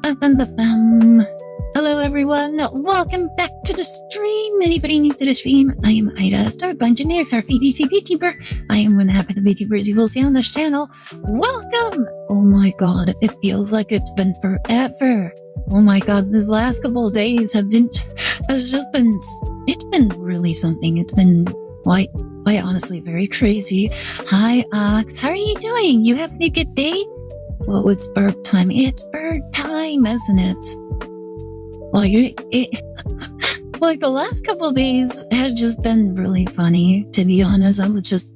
Hello everyone, welcome back to the stream. Anybody new to the stream? I am Aire Astor, engineer, her PVC Vtuber. I am one half of the Vtubers you will see on this channel. Welcome! Oh my god, it feels like it's been forever. Oh my god, these last couple of days it's been really something. It's been quite honestly very crazy. Hi Ox, how are you doing? You having a good day? Well, it's bird time. It's bird time, isn't it? Like, like the last couple of days had just been really funny, to be honest. I was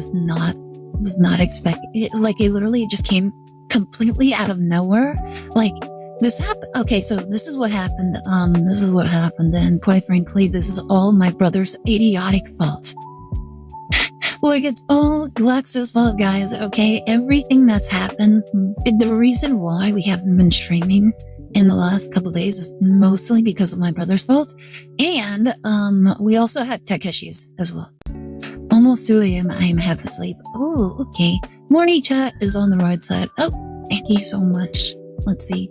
not expecting it. Like, it literally just came completely out of nowhere. Like, this happened. Okay, so this is what happened. And quite frankly, this is all my brother's idiotic fault. Like, it's all Glex's fault, guys, okay? Everything that's happened, the reason why we haven't been streaming in the last couple of days is mostly because of my brother's fault. And, we also had tech issues as well. Almost 2 a.m. I am half asleep. Oh, okay. Morning chat is on the right side. Oh, thank you so much. Let's see.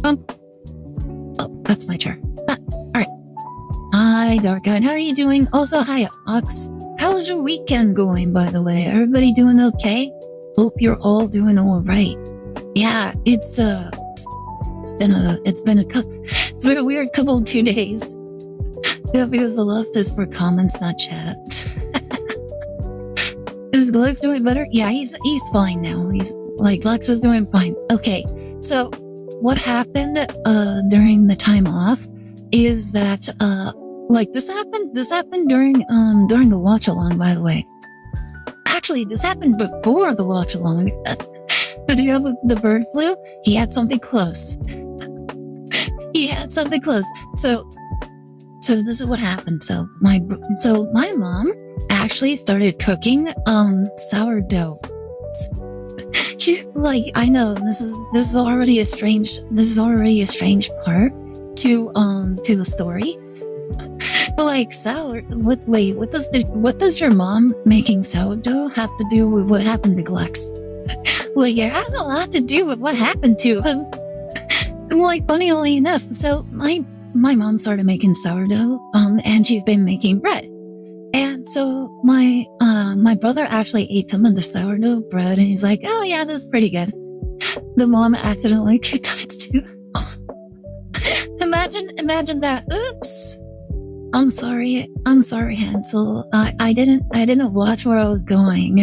Oh, that's my chair. Alright. Hi, Darkeyed. How are you doing? Also, hi, Ox. How's your weekend going, by the way? Everybody doing okay? Hope you're all doing all right. Yeah, it's been a weird couple of 2 days. Yeah, because the left is for comments, not chat. Is Glex doing better? Yeah, he's fine now. Glex is doing fine. Okay, so what happened during the time off is that this happened during the watch along, by the way. Actually, this happened before the watch along. The deal with the bird flu, he had something close. So this is what happened. So my mom actually started cooking sourdough. I know this is already a strange part to the story. But what does your mom making sourdough have to do with what happened to Glex? Like, it has a lot to do with what happened to him. Like, funnily enough, so my mom started making sourdough, and she's been making bread. And so my brother actually ate some of the sourdough bread, and he's like, oh yeah, this is pretty good. The mom accidentally kicked it too. Imagine that. Oops. I'm sorry, Hansel. I didn't watch where I was going.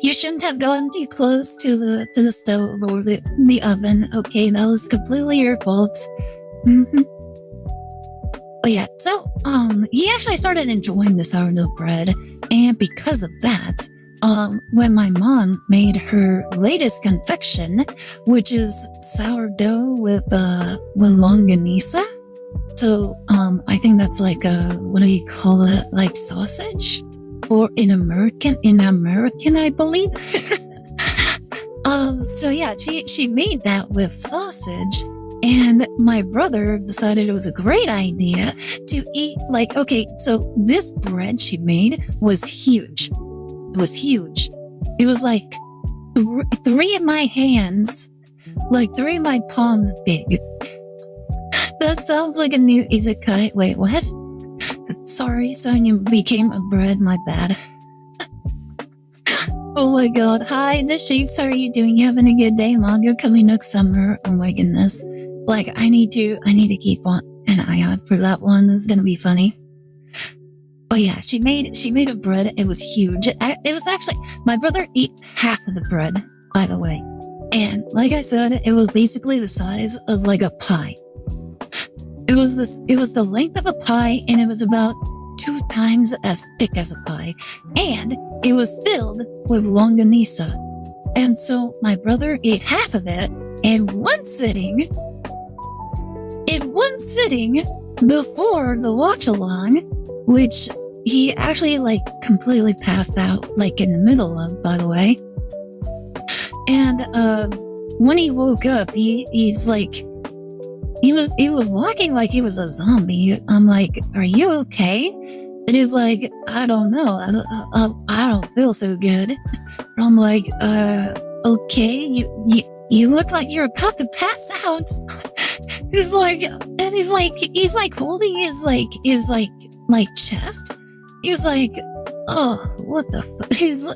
You shouldn't have gone too close to the stove or the oven. Okay, that was completely your fault. But yeah, so he actually started enjoying the sourdough bread, and because of that, when my mom made her latest confection, which is sourdough with longanisa. So, I think that's like what do you call it? Like sausage? Or in American, I believe. So yeah, she made that with sausage, and my brother decided it was a great idea to eat, so this bread she made was huge. It was like three of my hands, like 3 of my palms big. That sounds like a new isekai. Wait, what? Sorry, son, you became a bread, my bad. Oh my god. Hi, the Sheiks, how are you doing? You having a good day, Mom? You're coming next summer. Oh my goodness. Like, I need to keep on an eye out for that one. This is gonna be funny. But yeah, she made a bread. It was huge. It was actually, my brother ate half of the bread, by the way. And like I said, it was basically the size of like a pie. It was the length of a pie, and it was about 2 times as thick as a pie. And it was filled with longanisa. And so my brother ate half of it in one sitting before the watch along, which he actually completely passed out in the middle of, by the way. And when he woke up, he was walking like he was a zombie. I'm like, are you okay? And he's like, I don't know. I don't feel so good. And I'm like, okay, you look like you're about to pass out. He's like, and he's like holding his chest. He's like, oh, what the fuck? He's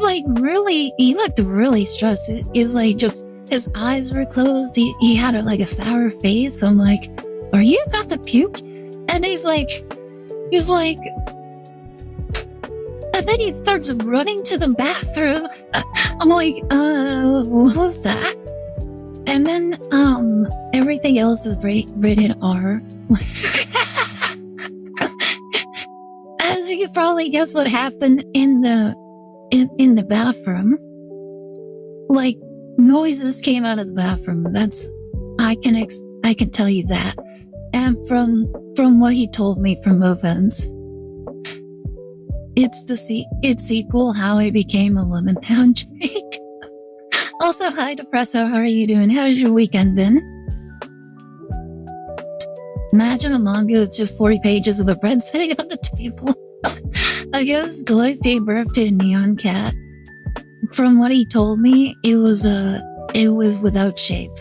like really, he looked really stressed. He's like just, his eyes were closed. He had a sour face. I'm like, are you about to puke? And he's like, and then he starts running to the bathroom. I'm like, what was that? And then, everything else is rated R. As you could probably guess what happened in the bathroom. Like, noises came out of the bathroom. I can tell you that. And from what he told me from Movens, it's sequel, How I Became a Lemon Pound Drake. Also, hi Depresso, how are you doing? How's your weekend been? Imagine a manga with just 40 pages of a bread sitting on the table. I guess Deluxe gave birth to a neon cat. From what he told me, it was without shape.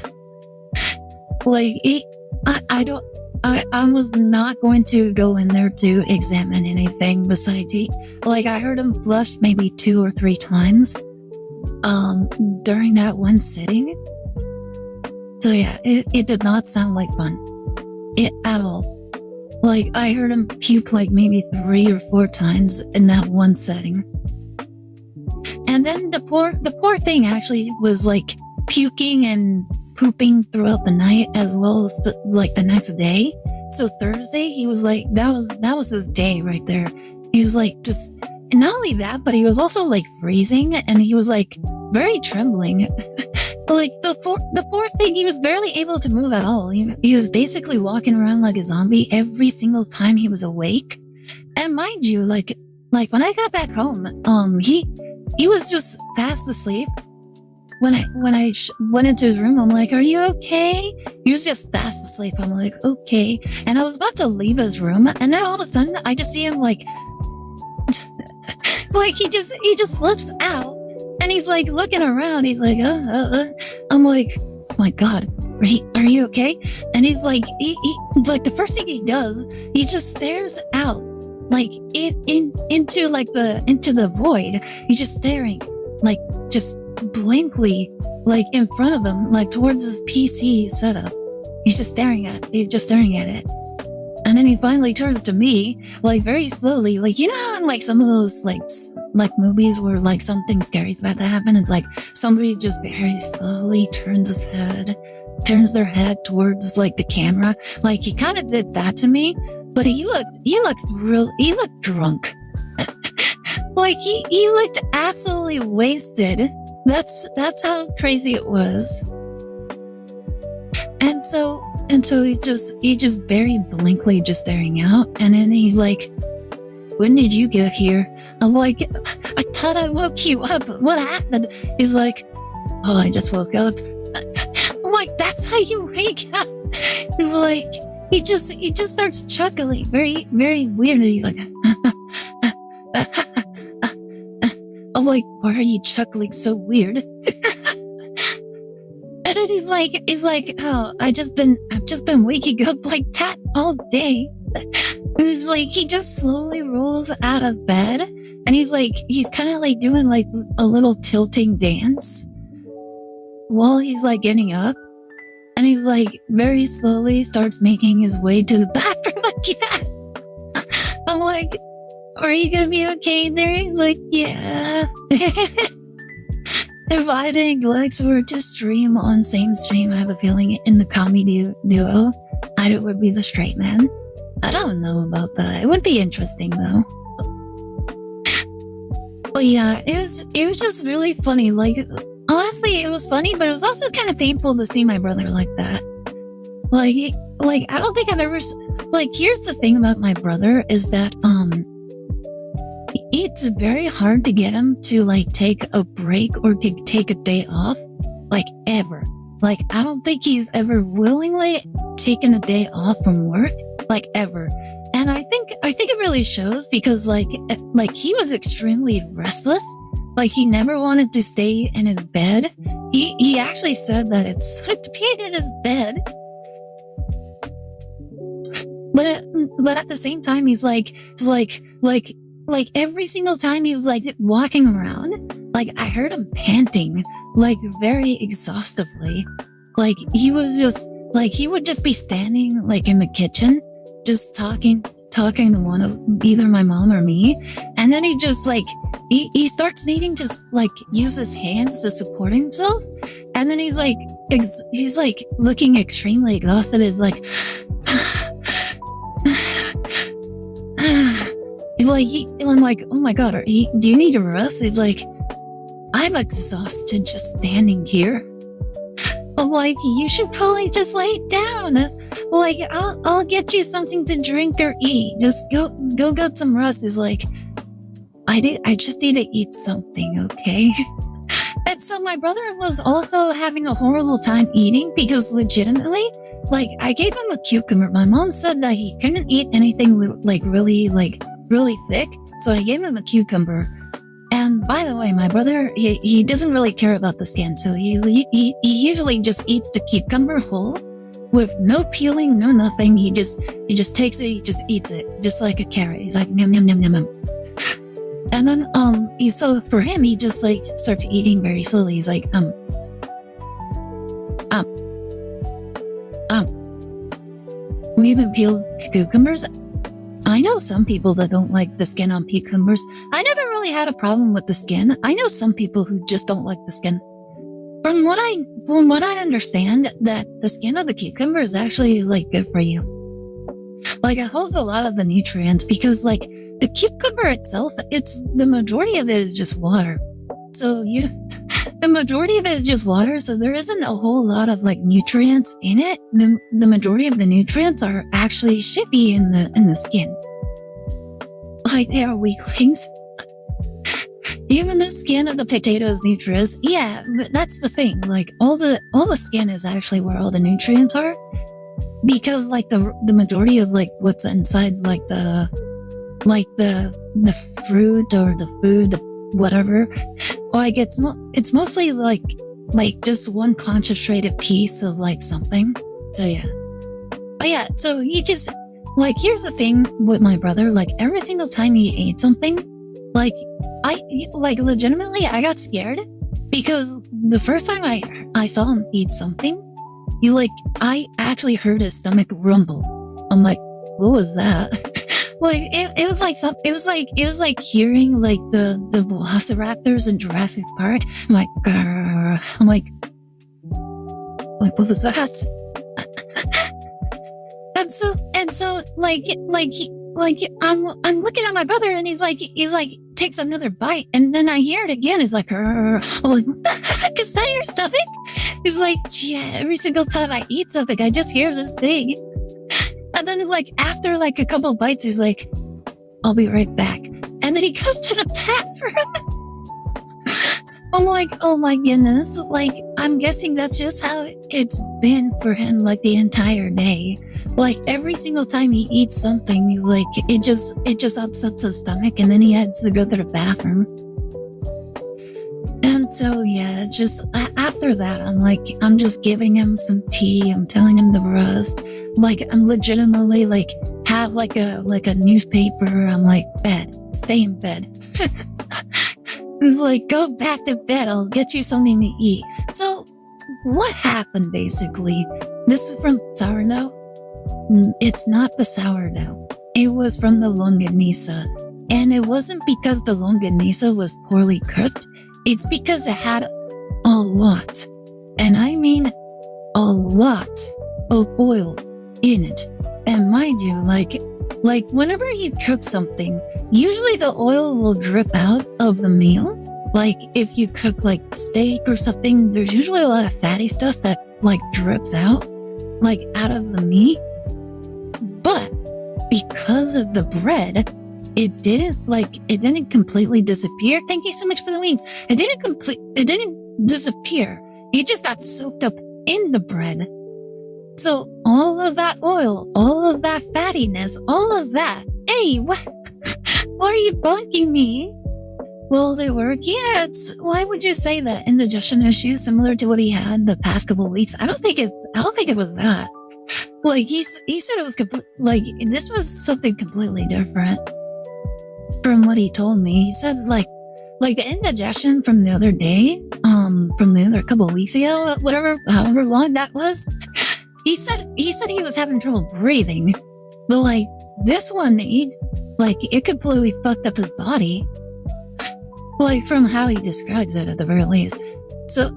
Like, I was not going to go in there to examine anything besides I heard him blush maybe 2 or 3 times, during that one sitting. So yeah, it did not sound like fun. At all. Like, I heard him puke like maybe 3 or 4 times in that one setting. And then the poor thing actually was like puking and pooping throughout the night as well as the next day. So Thursday, he was like, that was his day right there. He was like, just, and not only that, but he was also like freezing and he was like very trembling. Like the poor thing, he was barely able to move at all. He was basically walking around like a zombie every single time he was awake. And mind you, like when I got back home, he was just fast asleep. When I went into his room, I'm like, are you okay? He was just fast asleep. I'm like, okay. And I was about to leave his room, and then all of a sudden, I just see him like he just flips out, and he's like looking around. He's like, I'm like, oh my God, are you okay? And he's like, he like the first thing he does, he just stares out, like into the void. He's just staring, like just blankly, like in front of him, like towards his PC setup. He's just staring at it. And then he finally turns to me, like very slowly, like, you know how in like some of those like movies where like something scary's about to happen, it's like somebody just very slowly turns their head towards like the camera. Like he kind of did that to me, but he looked drunk. Like he looked absolutely wasted. That's how crazy it was. And so he just very blankly just staring out, and then he's like, when did you get here? I'm like, I thought I woke you up. What happened? He's like, oh, I just woke up. I'm like, that's how you wake up? He's like, he just starts chuckling very, very weirdly, like, I'm like, why are you chuckling so weird? And then he's like, oh, I've just been waking up like that all day. It's like, he just slowly rolls out of bed, and he's kind of like doing like a little tilting dance while he's like getting up, and he's like very slowly starts making his way to the bathroom again. I'm like, are you gonna be okay there? He's like, yeah. If I and Lex were to stream on same stream, I have a feeling in the comedy duo, I would be the straight man. I don't know about that. It would be interesting though. But yeah, it was just really funny. Like, honestly, it was funny, but it was also kind of painful to see my brother like that. Like I don't think I've ever, like, here's the thing about my brother is that, it's very hard to get him to like take a break or to take a day off, like ever. Like, I don't think he's ever willingly taken a day off from work, like ever. And I think it really shows because like he was extremely restless. Like he never wanted to stay in his bed. he actually said that it's to pee in his bed. But at the same time, he's like every single time he was like walking around, like I heard him panting, like very exhaustively. Like he was just like, he would just be standing like in the kitchen, just talking to one of either my mom or me. And then he just like, he starts needing to like use his hands to support himself. And then he's like looking extremely exhausted. It's like, he's like, I'm like, oh my God, do you need a rest? He's like, I'm exhausted just standing here. I'm like, you should probably just lay down. Like, I'll get you something to drink or eat. Just go get some rest. He's like, I just need to eat something, okay? And so my brother was also having a horrible time eating because legitimately, like, I gave him a cucumber. My mom said that he couldn't eat anything really thick. So I gave him a cucumber. And by the way, my brother, he doesn't really care about the skin. So he usually just eats the cucumber whole with no peeling, no nothing. He just takes it, he just eats it, just like a carrot. He's like, nom, nom, nom, nom, nom. And then, so for him, he just like starts eating very slowly. He's like, we even peel cucumbers. I know some people that don't like the skin on cucumbers. I never really had a problem with the skin. I know some people who just don't like the skin. From what I understand, that the skin of the cucumber is actually like good for you. Like it holds a lot of the nutrients because like the cucumber itself, the majority of it is just water. So the majority of it is just water. So there isn't a whole lot of like nutrients in it. The majority of the nutrients should be in the skin. Like they are weaklings. Even the skin of the potato is nutritious. Yeah, but that's the thing. Like all the skin is actually where all the nutrients are. Because like the majority of like what's inside like the fruit or the food, whatever, like it's mostly like just one concentrated piece of like something. So yeah. But yeah, so he just like, here's the thing with my brother, like every single time he ate something, like legitimately I got scared because the first time I saw him eat something, I actually heard his stomach rumble. I'm like, what was that? Like it was like hearing like the velociraptors in Jurassic Park. I'm like, grrr. I'm like, what was that? and so I'm looking at my brother and he's like takes another bite and then I hear it again. He's like, grrr. I'm like, what the heck is that, your stomach? He's like, yeah, every single time I eat something, I just hear this thing. And then like after like a couple of bites, he's like, I'll be right back. And then he goes to the bathroom. I'm like, oh my goodness. Like, I'm guessing that's just how it's been for him like the entire day. Like every single time he eats something, he's like, it just upsets his stomach and then he has to go to the bathroom. And so, yeah, just after that, I'm just giving him some tea. I'm telling him to rest. Like, I'm legitimately like, have like a newspaper. I'm like, bed, stay in bed. It's like, go back to bed. I'll get you something to eat. So what happened basically? This is from sourdough. It's not the sourdough. It was from the longanisa. And it wasn't because the longanisa was poorly cooked. It's because it had a lot, and I mean a lot of oil in it. And mind you, like whenever you cook something, usually the oil will drip out of the meal. Like if you cook like steak or something, there's usually a lot of fatty stuff that like drips out, like out of the meat. But because of the bread, it didn't completely disappear. Thank you so much for the wings. It didn't disappear. It just got soaked up in the bread. So all of that oil, all of that fattiness, all of that. Hey, what are you bugging me? Will they work? Yeah, why would you say that? Indigestion issues similar to what he had the past couple of weeks? I don't think it was that. Like, he said it was like, this was something completely different from what he told me. He said, like the indigestion from the other day, from the other couple of weeks ago, whatever, however long that was, he said he was having trouble breathing. But, like, this one, it completely fucked up his body. Like, from how he describes it, at the very least. So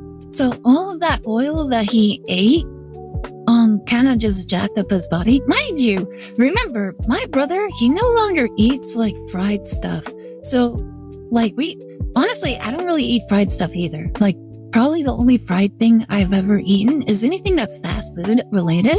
all of that oil that he ate, kind of just jacked up his body. Mind you, remember, my brother, he no longer eats, like, fried stuff. So, like, honestly, I don't really eat fried stuff either. Like, probably the only fried thing I've ever eaten is anything that's fast food related.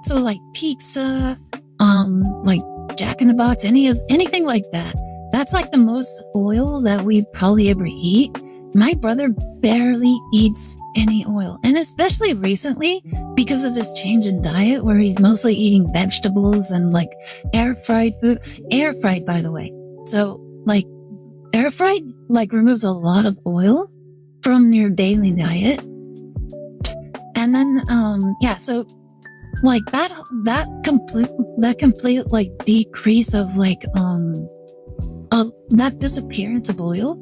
So, like, pizza, like, Jack in the Box, anything like that. That's, like, the most oil that we probably ever eat. My brother barely eats any oil. And especially recently, because of this change in diet where he's mostly eating vegetables and, like, air-fried food. Air-fried, by the way. So, like, air-fried, like, removes a lot of oil from your daily diet. And then, so, like, that complete, like, decrease of, like, that disappearance of oil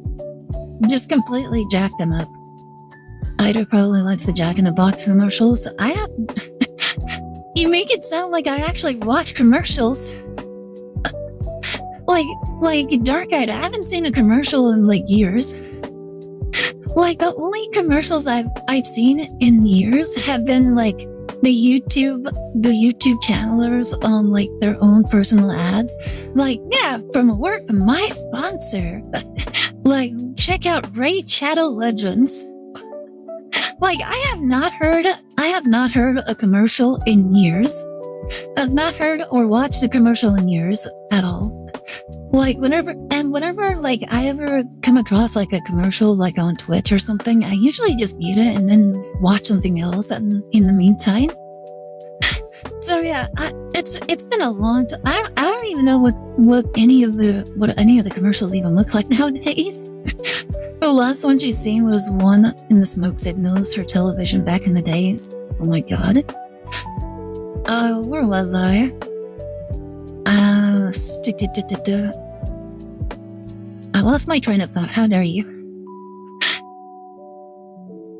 just completely jacked him up. Ida probably likes the Jack in the Box commercials. You make it sound like I actually watch commercials. Like Dark-Eyed, I haven't seen a commercial in, like, years. Like, the only commercials I've seen in years have been, like, the YouTube channelers on, like, their own personal ads. Like, yeah, from a word from my sponsor. Like, check out Raid Shadow Legends. Like, I have not heard a commercial in years. I've not heard or watched a commercial in years at all. Like, whenever, like, I ever come across, like, a commercial, like, on Twitch or something, I usually just mute it and then watch something else in the meantime. So, yeah, it's been a long time. I don't even know what any of the commercials even look like nowadays. The last one she's seen was one in the smoke signals for television back in the days. Oh my god. Where was I? I lost my train of thought. How dare you?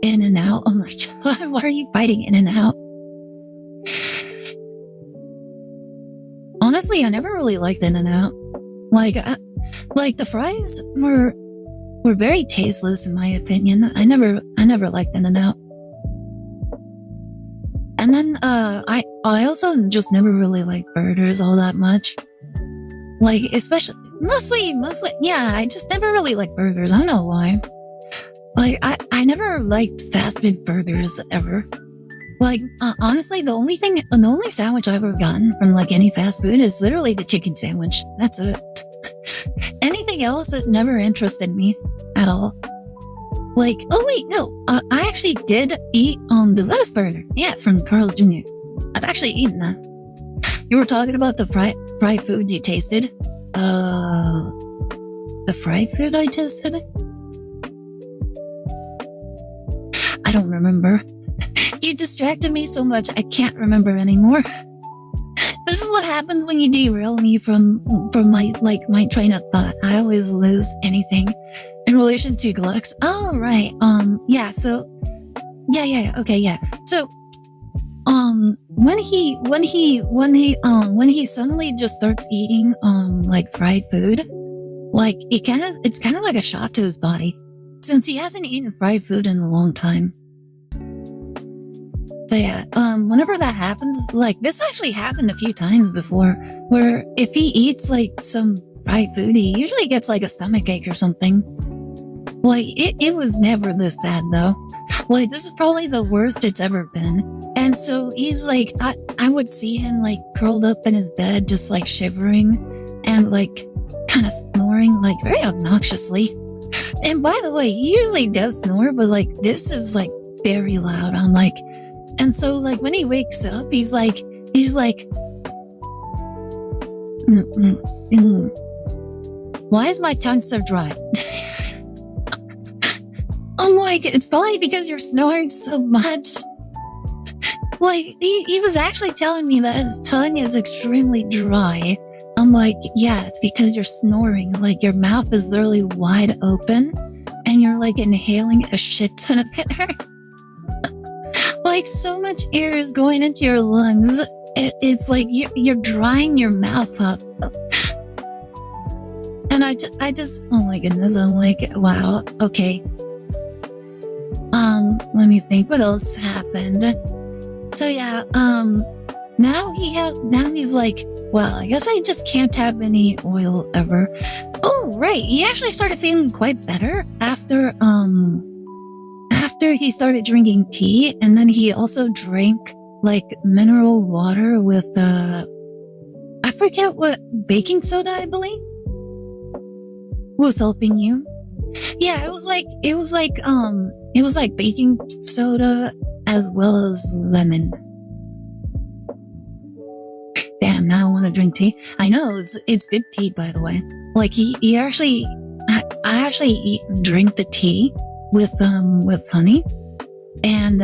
In and out. Oh my god, why are you fighting in and out? Honestly, I never really liked In and Out. Like the fries were very tasteless in my opinion. I never liked In and Out. And then I also just never really liked burgers all that much. Like, especially mostly yeah, I just never really liked burgers. I don't know why. Like, I never liked fast food burgers ever. Like, honestly, the only sandwich I've ever gotten from, like, any fast food is literally the chicken sandwich. That's it. Anything else, it never interested me at all. Like, oh wait, no, I actually did eat the lettuce burger. Yeah, from Carl Jr. I've actually eaten that. You were talking about the fried food you tasted. The fried food I tasted? I don't remember. You distracted me so much, I can't remember anymore. This is what happens when you derail me from my train of thought. I always lose anything in relation to Glux. Oh, right. Yeah, so, okay, yeah. So, when he suddenly just starts eating, like, fried food, like, it's kind of like a shock to his body, since he hasn't eaten fried food in a long time. So yeah, whenever that happens, like, this actually happened a few times before, where if he eats, like, some fried food, he usually gets, like, a stomachache or something. Like, it was never this bad, though. Like, this is probably the worst it's ever been. And so he's like, I would see him, like, curled up in his bed, just, like, shivering and, like, kind of snoring, like, very obnoxiously. And by the way, he usually does snore, but, like, this is, like, very loud. I'm like, and so, like, when he wakes up, he's like, why is my tongue so dry? I'm like, it's probably because you're snoring so much. Like, he was actually telling me that his tongue is extremely dry. I'm like, yeah, it's because you're snoring. Like, your mouth is literally wide open, and you're like inhaling a shit ton of air. Like, so much air is going into your lungs. It's like you're drying your mouth up. And I just, oh my goodness, I'm like, wow, okay. Let me think, what else happened? So yeah, now he's like, well, I guess I just can't have any oil ever. Oh, right, he actually started feeling quite better after he started drinking tea, and then he also drank like mineral water with I forget what, baking soda, I believe, was helping you. Yeah, it was like baking soda as well as lemon. Damn, now I want to drink tea. I know, it's good tea, by the way. Like, he actually, I actually drink the tea with honey. And,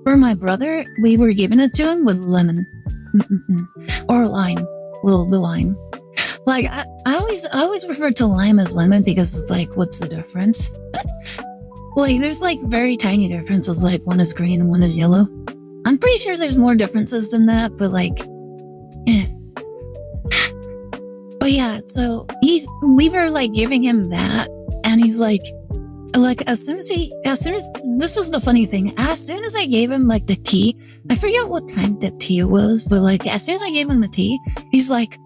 for my brother, we were giving it to him with lemon. Or lime. Well, the lime. Like, I always refer to lime as lemon because it's like, what's the difference? Like, there's like very tiny differences, like one is green and one is yellow. I'm pretty sure there's more differences than that, but like, eh. But yeah, so we were like giving him that, and he's like as soon as this was the funny thing, as soon as I gave him like the tea, I forget what kind the tea it was, but like as soon as I gave him the tea, he's like,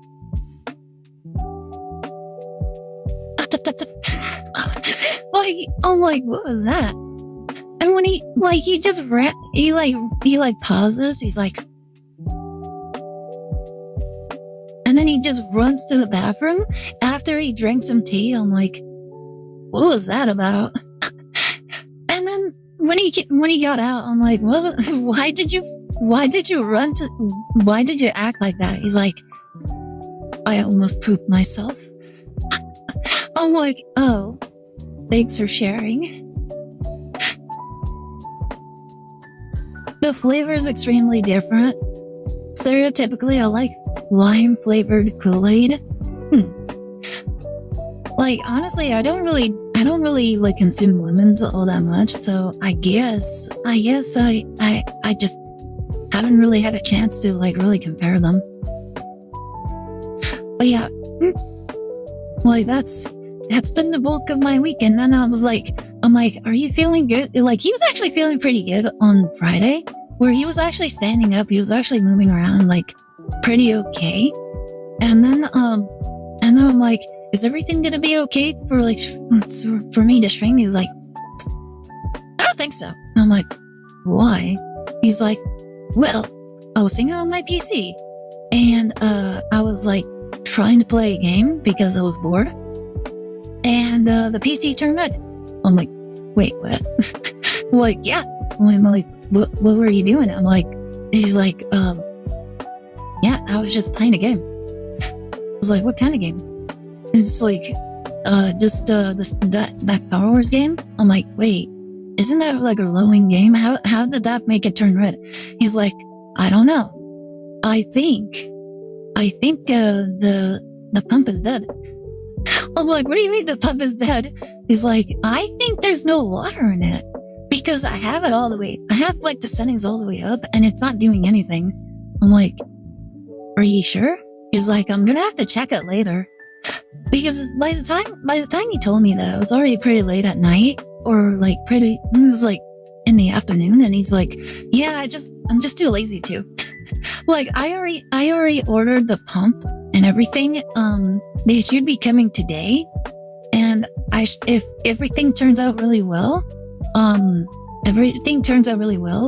like, I'm like, what was that? And when he just ran, he pauses, he's like, and then he just runs to the bathroom after he drank some tea. I'm like, what was that about? And then when he got out, I'm like, what? Why did you act like that? He's like, I almost pooped myself. I'm like, oh, thanks for sharing. The flavor is extremely different. Stereotypically, I like lime-flavored Kool-Aid. Like, honestly, I don't really like consume lemons all that much, so I guess I just haven't really had a chance to like really compare them. But yeah, like that's been the bulk of my weekend. And I'm like, are you feeling good? Like, he was actually feeling pretty good on Friday, where he was actually standing up, he was actually moving around like pretty okay. And then I'm like, is everything gonna be okay for me to stream? He's like, I don't think so. I'm like, why? He's like, well, I was singing on my PC, and I was like trying to play a game because I was bored, and the PC turned red. I'm like, wait, what? Like, yeah. I'm like, what were you doing? I'm like, he's like, yeah, I was just playing a game. I was like, what kind of game? It's like, that Star Wars game. I'm like, wait, isn't that like a glowing game? How did that make it turn red? He's like, I don't know. I think the pump is dead. I'm like, what do you mean the pump is dead? He's like, I think there's no water in it because I have it all the way. I have like the settings all the way up and it's not doing anything. I'm like, are you sure? He's like, I'm gonna have to check it later. Because by the time he told me that, it was already pretty late at night, or like it was like in the afternoon, and he's like, yeah, I'm just too lazy to. Like, I already ordered the pump and everything. They should be coming today, and if everything turns out really well,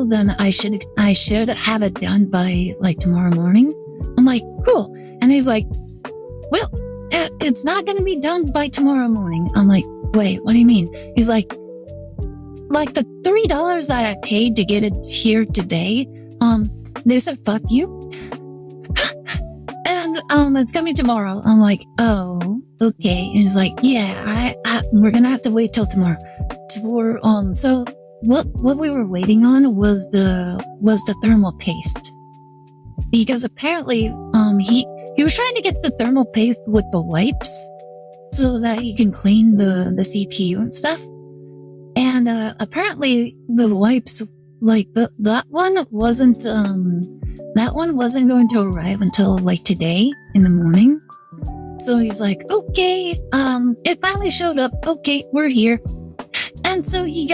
then I should have it done by like tomorrow morning. I'm like, cool. And he's like, well, it's not going to be done by tomorrow morning. I'm like, wait, what do you mean? He's like the $3 that I paid to get it here today, they said, fuck you. And, it's coming tomorrow. I'm like, oh, okay. And he's like, yeah, we're going to have to wait till tomorrow. for so what we were waiting on was the thermal paste, because apparently he was trying to get the thermal paste with the wipes so that he can clean the CPU and stuff. And apparently the wipes, like that one wasn't going to arrive until like today in the morning. So he's like, okay, it finally showed up. Okay, we're here. And so he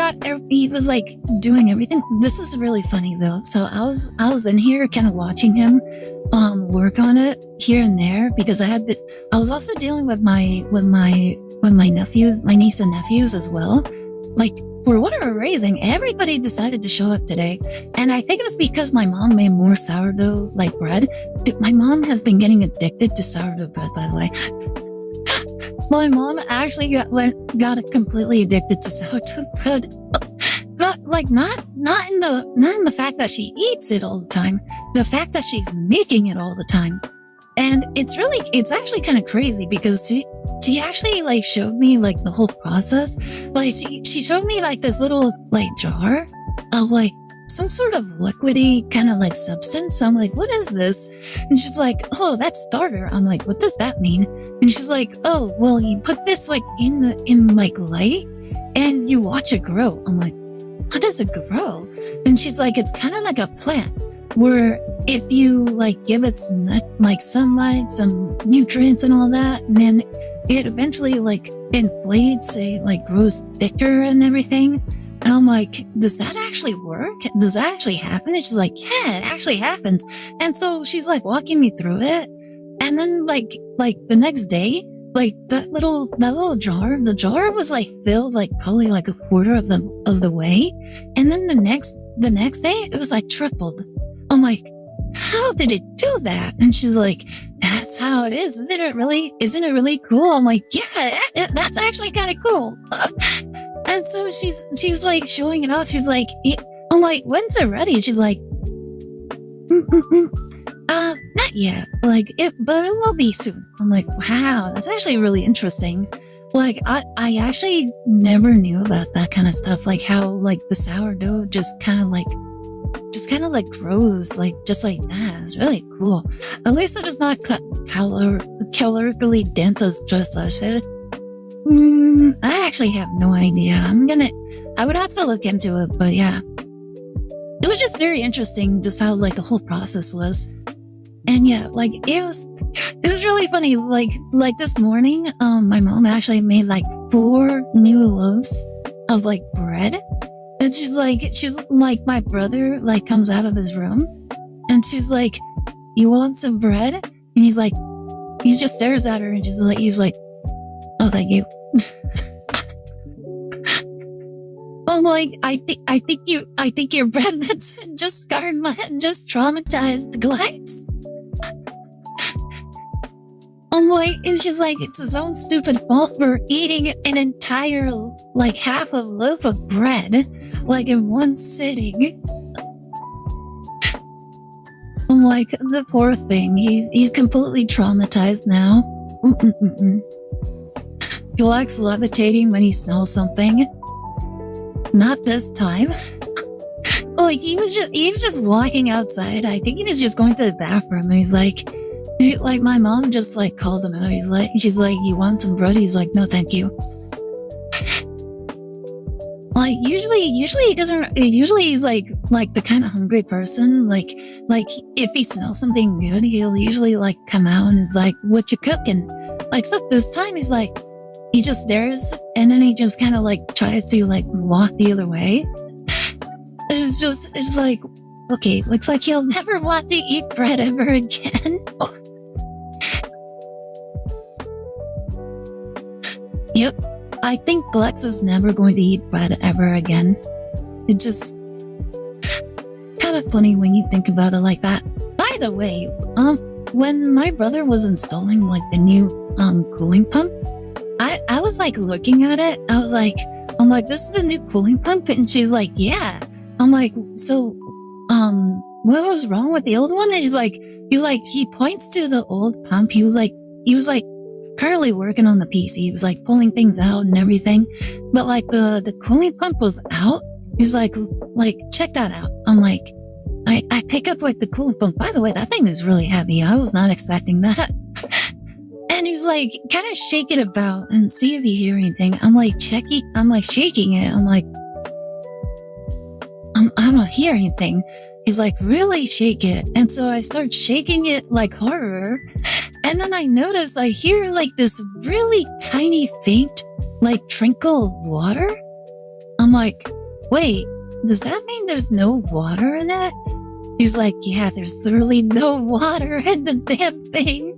was like doing everything. This is really funny though. So I was in here kind of watching him work on it here and there, because I was also dealing with my nephews, my niece and nephews as well. Like, for whatever reason, everybody decided to show up today. And I think it was because my mom made more sourdough like bread. Dude, my mom has been getting addicted to sourdough bread, by the way. My mom actually got completely addicted to sourdough bread. Not in the fact that she eats it all the time, the fact that she's making it all the time. And it's actually kind of crazy, because she actually like showed me like the whole process. Like she showed me like this little like jar of like some sort of liquidy kind of like substance. I'm like, what is this? And she's like, oh, that's starter. I'm like, what does that mean? And she's like, oh, well, you put this like in like light and you watch it grow. I'm like, how does it grow? And she's like, it's kind of like a plant where if you like give it like sunlight, some nutrients and all that, and then it eventually like inflates, it like grows thicker and everything. And I'm like, does that actually work? Does that actually happen? And she's like, yeah, it actually happens. And so she's like walking me through it. And then like the next day, like that little jar, the jar was like filled like probably like a quarter of the way. And then the next day it was like tripled. I'm like, how did it do that? And she's like, that's how it is. Isn't it really cool? I'm like, yeah, that's actually kind of cool. And so she's like showing it off. She's like, I'm like, when's it ready? She's like, not yet. Like but it will be soon. I'm like, wow, that's actually really interesting. Like I actually never knew about that kind of stuff. Like how like the sourdough just kind of like grows like just like that. It's really cool. At least it is not calorically dense as just I said. I actually have no idea. I would have to look into it, but yeah. It was just very interesting just how like the whole process was. And yeah, like it was really funny. Like this morning, my mom actually made like 4 new loaves of like bread. And she's like, my brother like comes out of his room and she's like, you want some bread? And he's like, he just stares at her and he's like, oh, thank you. I'm like, I think your bread medicine just scarred just traumatized the glass. I'm like, it's just like, it's his own stupid fault for eating an entire, like, half a loaf of bread, like, in one sitting. I'm like, the poor thing, he's completely traumatized now. He likes levitating when he smells something. Not this time. Like, he was just walking outside. I think he was just going to the bathroom, and he's like, my mom just like called him out. She's like, you want some bread? He's like, no, thank you. Like, usually he doesn't, usually he's like the kind of hungry person. Like if he smells something good, he'll usually like come out and is like, what you cooking? Like, so this time he's like, he just stares and then he just kind of like tries to like walk the other way. It's like, okay, looks like he'll never want to eat bread ever again. Yep, I think Glex is never going to eat bread ever again. It's just kind of funny when you think about it like that. By the way, when my brother was installing like the new cooling pump, I was like looking at it. I'm like, this is the new cooling pump, and she's like, yeah. I'm like, so, what was wrong with the old one? And he points to the old pump. He was like, currently working on the PC. He was like pulling things out and everything. But like the cooling pump was out. He was like, check that out. I'm like, I pick up like the cooling pump. By the way, that thing is really heavy. I was not expecting that. And he's like, kind of shake it about and see if you hear anything. I'm like, shaking it. I'm like, I don't hear anything. He's like, really shake it. And so I start shaking it like harder. And then I notice I hear like this really tiny faint, like trickle of water. I'm like, wait, does that mean there's no water in it? He's like, yeah, there's literally no water in the damn thing.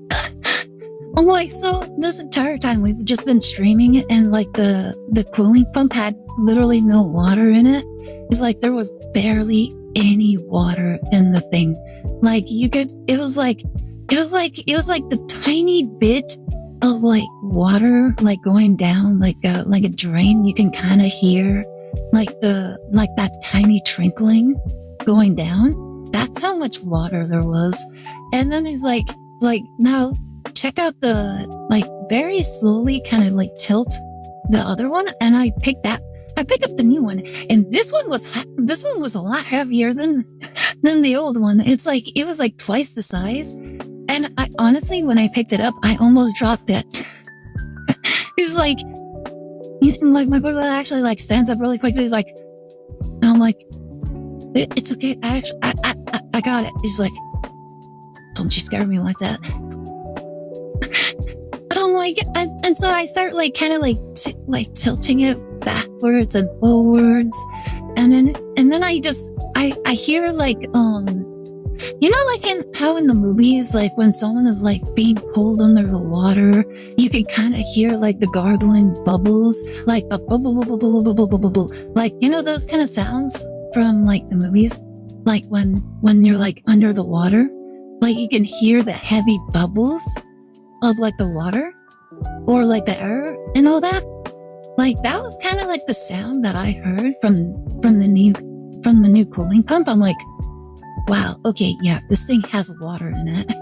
I'm like, so this entire time we've just been streaming it and like the cooling pump had literally no water in it. It's like there was barely any water in the thing. Like it was like the tiny bit of like water like going down like a drain. You can kind of hear like that tiny trickling going down. That's how much water there was. And then he's like now check out the like very slowly kind of like tilt the other one, and I pick up the new one, and this one was a lot heavier than the old one. It was like twice the size, and I honestly, when I picked it up, I almost dropped it. He's like my brother actually like stands up really quickly. He's like, and I'm like, it's okay. I got it. He's like, don't you scare me like that. But I'm like, and so I start like kind of like tilting it backwards and forwards, and then I hear like like how in the movies, like when someone is like being pulled under the water, you can kind of hear like the gargling bubbles, like a bubble, bubble, bubble, bubble, bubble, bubble, like those kind of sounds from like the movies, like when you're like under the water, like you can hear the heavy bubbles of like the water or like the air and all that. Like that was kind of like the sound that I heard from the new cooling pump. I'm like, wow, okay, yeah, this thing has water in it.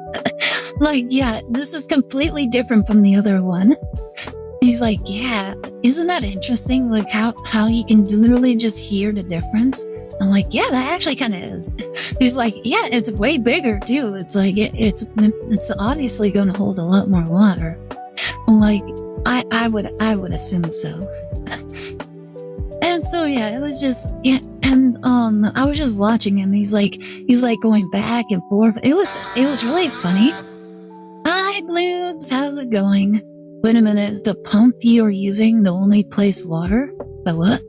Like, yeah, this is completely different from the other one. He's like, yeah, isn't that interesting? Like how you can literally just hear the difference. I'm like, yeah, that actually kind of is. He's like, yeah, it's way bigger too. It's like, it's obviously going to hold a lot more water. I'm like, I would assume so. And so, yeah, it was just, yeah. And, I was just watching him. He's like going back and forth. It was really funny. Hi, Bloobs. How's it going? Wait a minute. Is the pump you're using the only place water? The what?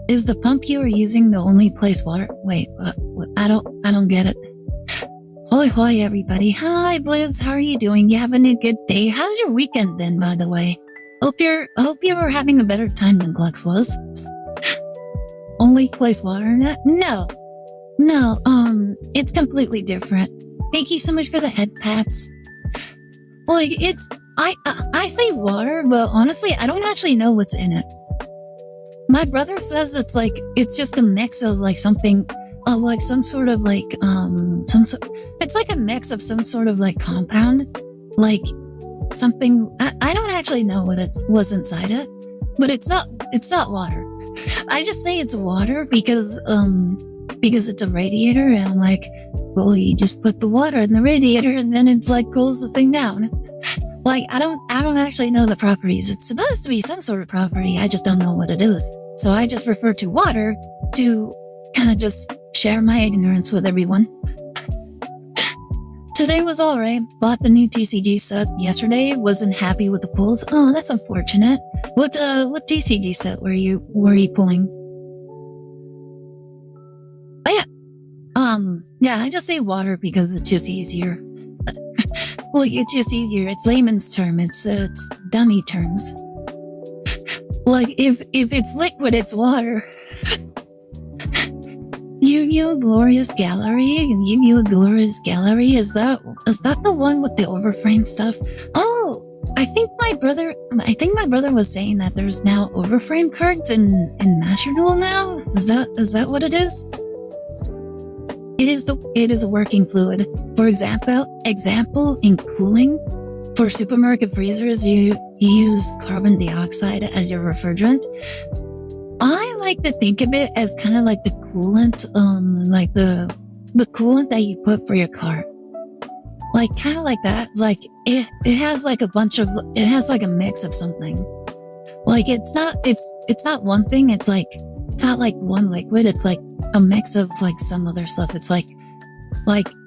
Is the pump you are using the only place water? Wait, what? I don't get it. Hoy, everybody. Hi, Blitz. How are you doing? You having a good day? How's your weekend then, by the way? Hope you were having a better time than Glux was. Only place water in it? No, it's completely different. Thank you so much for the head pats. Like, I say water, but honestly, I don't actually know what's in it. My brother says it's just a mix of like something, like some sort of like, it's like a mix of some sort of like compound, like something, I don't actually know what it was inside it, but it's not water. I just say it's water because it's a radiator, and I'm like, well, you just put the water in the radiator and then it like cools the thing down. Like, I don't actually know the properties. It's supposed to be some sort of property. I just don't know what it is. So I just refer to water to kind of just share my ignorance with everyone. Today was alright. Bought the new TCG set yesterday. Wasn't happy with the pulls. Oh, that's unfortunate. What TCG set were you pulling? Oh yeah. Yeah, I just say water because it's just easier. Well, it's just easier. It's layman's term. It's dummy terms. Like, if it's liquid, it's water. Yu-Gi-Oh! Glorious Gallery? Yu-Gi-Oh! Glorious Gallery? Is that the one with the overframe stuff? Oh, I think my brother was saying that there's now overframe cards in Master Duel now? Is that what it is? It is a working fluid. For example, in cooling, for supermarket freezers, you use carbon dioxide as your refrigerant. I like to think of it as kind of like the coolant, like the coolant that you put for your car. Like, kind of like that. Like, it has like it has like a mix of something. Like, it's not one thing. It's like, not like one liquid. It's like a mix of like some other stuff. It's like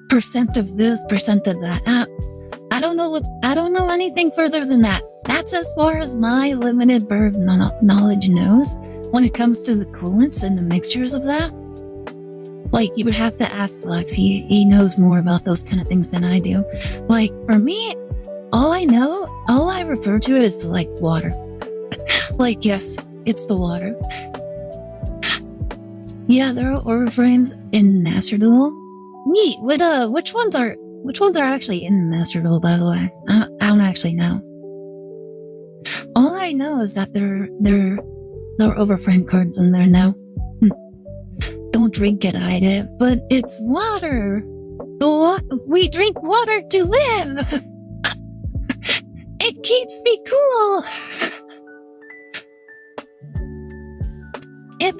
percent of this, percent of that. I don't know anything further than that. That's as far as my limited bird knowledge knows when it comes to the coolants and the mixtures of that. Like, you would have to ask Lex. He knows more about those kind of things than I do. Like, for me, all I refer to it is like water. Like, yes, it's the water. Yeah, there are oriframes in Master Duel. Neat. Which ones are actually in Master Duel, by the way? I don't actually know. All I know is that there are overframe cards in there now. Don't drink it, Aire, but it's water. We drink water to live. It keeps me cool. If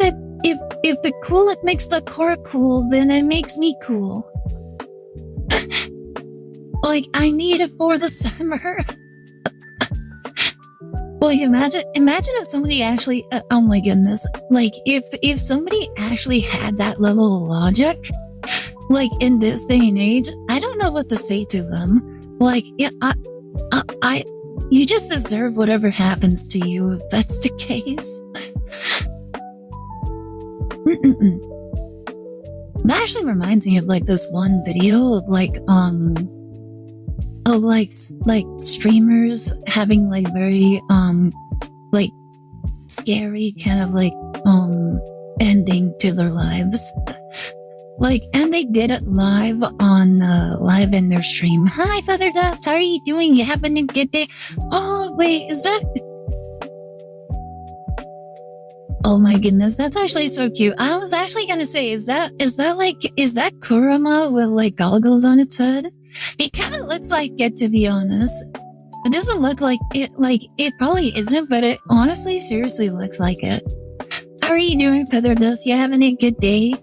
the coolant makes the core cool, then it makes me cool. Like, I need it for the summer. Like, imagine if somebody actually, oh my goodness, like, if somebody actually had that level of logic, like, in this day and age, I don't know what to say to them. Like, yeah, you just deserve whatever happens to you if that's the case. That actually reminds me of like this one video of like streamers having like very like scary kind of like ending to their lives. Like, and they did it live in their stream. Hi, Feather Dust, how are you doing? You having a good day? Oh wait, is that? Oh my goodness, that's actually so cute. I was actually gonna say, is that Kurama with like goggles on its head? It kind of looks like it, to be honest. It doesn't look like it probably isn't, but it honestly seriously looks like it. How are you doing, Feather Dust? You having a good day?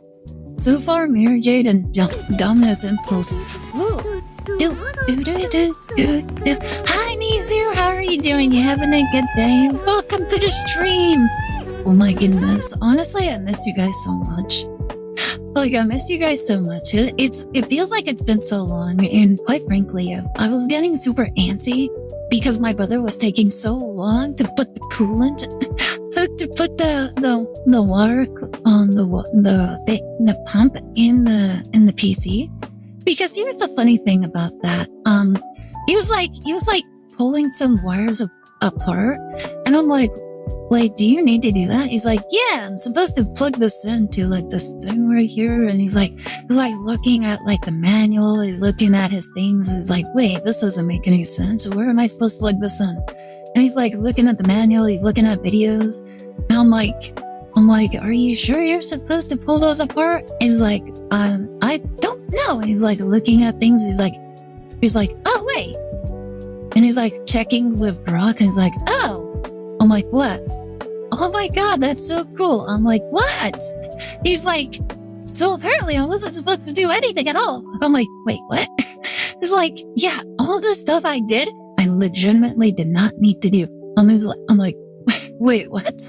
So far, Mirror Jade and Dominus Impulse. Ooh. Hi, Mizu, how are you doing? You having a good day? Welcome to the stream. Oh my goodness. Honestly, I miss you guys so much. Like, I miss you guys so much. It feels like it's been so long, and quite frankly, I was getting super antsy because my brother was taking so long to put the coolant, to put the water on the pump in the PC. Because here's the funny thing about that. He was like pulling some wires apart, and I'm like, do you need to do that? He's like, yeah, I'm supposed to plug this into like this thing right here. And he's like looking at like the manual. He's looking at his things. He's like, wait, this doesn't make any sense. Where am I supposed to plug this in? And he's like looking at the manual. He's looking at videos. And I'm like, are you sure you're supposed to pull those apart? And he's like, I don't know. And he's like looking at things. He's like, oh wait. And he's like checking with Brock. And he's like, oh. I'm like, what? Oh my god, that's so cool. I'm like, what? He's like, so apparently I wasn't supposed to do anything at all. I'm like, wait, what? He's like, yeah, all the stuff I did, I legitimately did not need to do. I'm like, wait, what?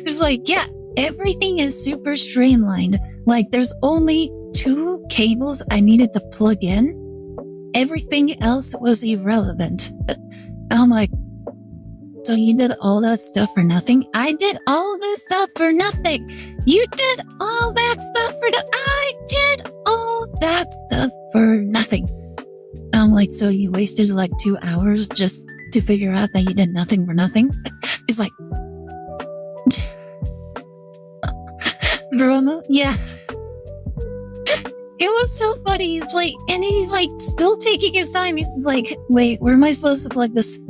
He's like, yeah, everything is super streamlined. Like, there's only 2 cables I needed to plug in. Everything else was irrelevant. I'm like, so you did all that stuff for nothing? I did all this stuff for nothing. You did all that stuff for I did all that stuff for nothing. I'm like, so you wasted like 2 hours just to figure out that you did nothing for nothing? He's like, Bromo, yeah. It was so funny. He's like, and he's like still taking his time. He's like, wait, where am I supposed to plug this?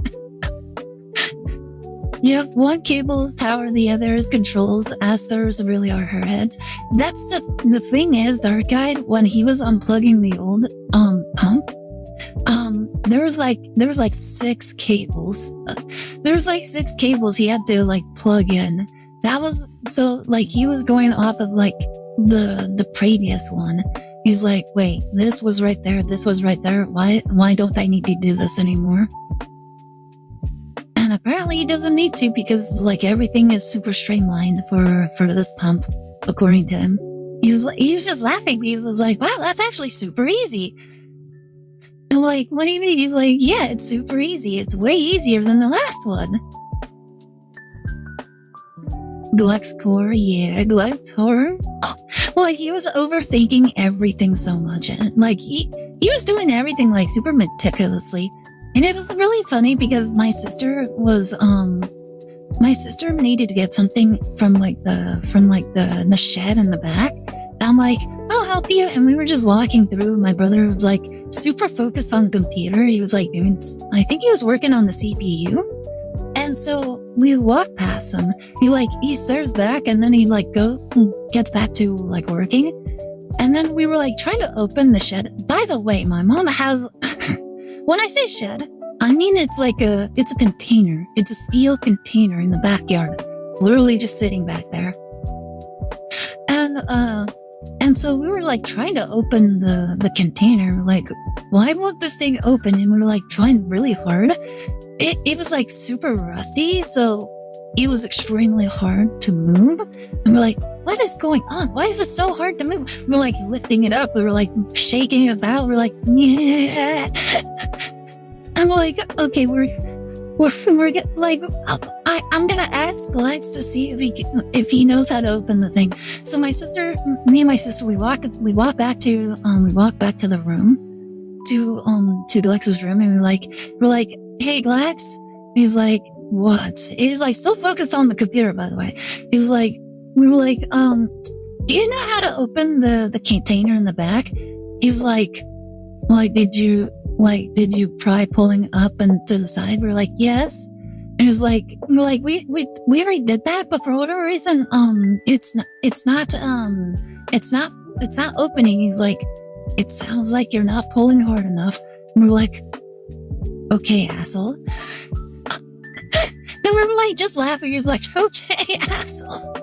Yeah, one cable is power, the other is controls. Astor's really are her heads. That's the thing is, Dark Guide, when he was unplugging the old pump, there was like 6 cables. There was like 6 cables he had to like plug in. That was so like he was going off of like the previous one. He's like, wait, this was right there. This was right there. Why don't I need to do this anymore? And apparently he doesn't need to because like everything is super streamlined for this pump, according to him. He was just laughing. He was like, wow, that's actually super easy. I'm like, what do you mean? He's like, yeah, it's super easy. It's way easier than the last one. Glex core, yeah, Glex core. Oh, well, he was overthinking everything so much. And like he was doing everything like super meticulously. And it was really funny because my sister needed to get something from the shed in the back. And I'm like, I'll help you. And we were just walking through. My brother was like super focused on the computer. He was like, I think he was working on the CPU. And so we walked past him. He stares back and then he gets back to like working. And then we were like trying to open the shed. By the way, my mom has, when I say shed, I mean it's a container. It's a steel container in the backyard, literally just sitting back there. And so we were like trying to open the container. Like, why won't this thing open? And we were like trying really hard. It was like super rusty, so it was extremely hard to move. And we're like, what is going on? Why is it so hard to move? We're like lifting it up. We were like shaking it about. We're like, yeah. I'm like, okay, we're like, I'm gonna ask Lex to see if he knows how to open the thing. So me and my sister, we walk back to the room, to Glex's room, and we're like, hey, Glex. He's like, what? He's like still focused on the computer, by the way. He's like, we were like, do you know how to open the container in the back? He's like, did you try pulling up and to the side? We're like, yes. And he's like, we already did that, but for whatever reason, it's not opening. He's like, it sounds like you're not pulling hard enough. And we're like, okay, asshole. Then we're like just laughing. He's like, okay, asshole.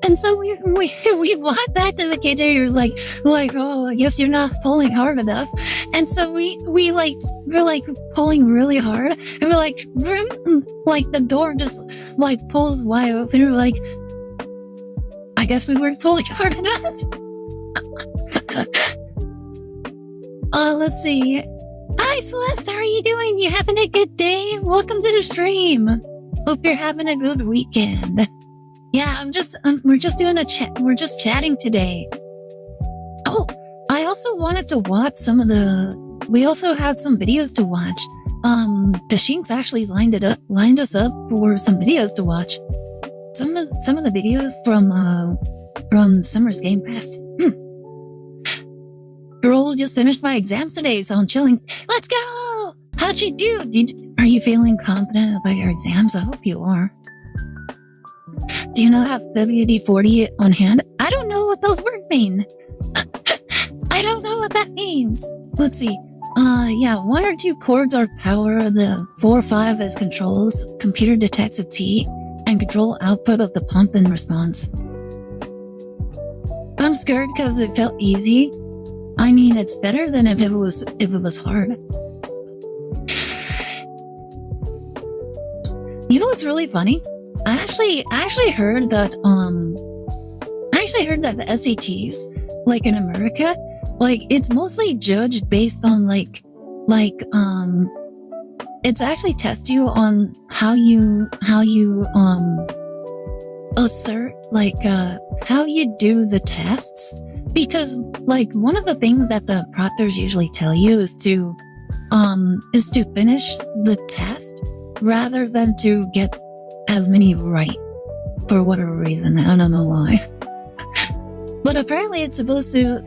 And so we walked back to the container. Like, oh, I guess you're not pulling hard enough. And so we're like pulling really hard, and we're like the door just like pulls wide open. We're like, I guess we weren't pulling hard enough. Let's see. Hi, Celeste. How are you doing? You having a good day? Welcome to the stream. Hope you're having a good weekend. Yeah, we're just doing a chat. We're just chatting today. Oh, I also wanted to watch we also had some videos to watch. The Shinx actually lined us up for some videos to watch. Some of the videos from Summer's Game Pass. Girl, just finished my exams today, so I'm chilling. Let's go! How'd you do? Are you feeling confident about your exams? I hope you are. Do you have WD-40 on hand? I don't know what those words mean. I don't know what that means. Let's see. Yeah, 1 or 2 chords are power. The 4 or 5 is controls. Computer detects a T and control output of the pump in response. I'm scared because it felt easy. I mean, it's better than if it was hard. You know what's really funny? I actually heard that the SATs, like in America, like it's mostly judged based on it's actually tests you on how you assert how you do the tests, because like one of the things that the proctors usually tell you is to finish the test rather than to get as many right for whatever reason. I don't know why. But apparently it's supposed to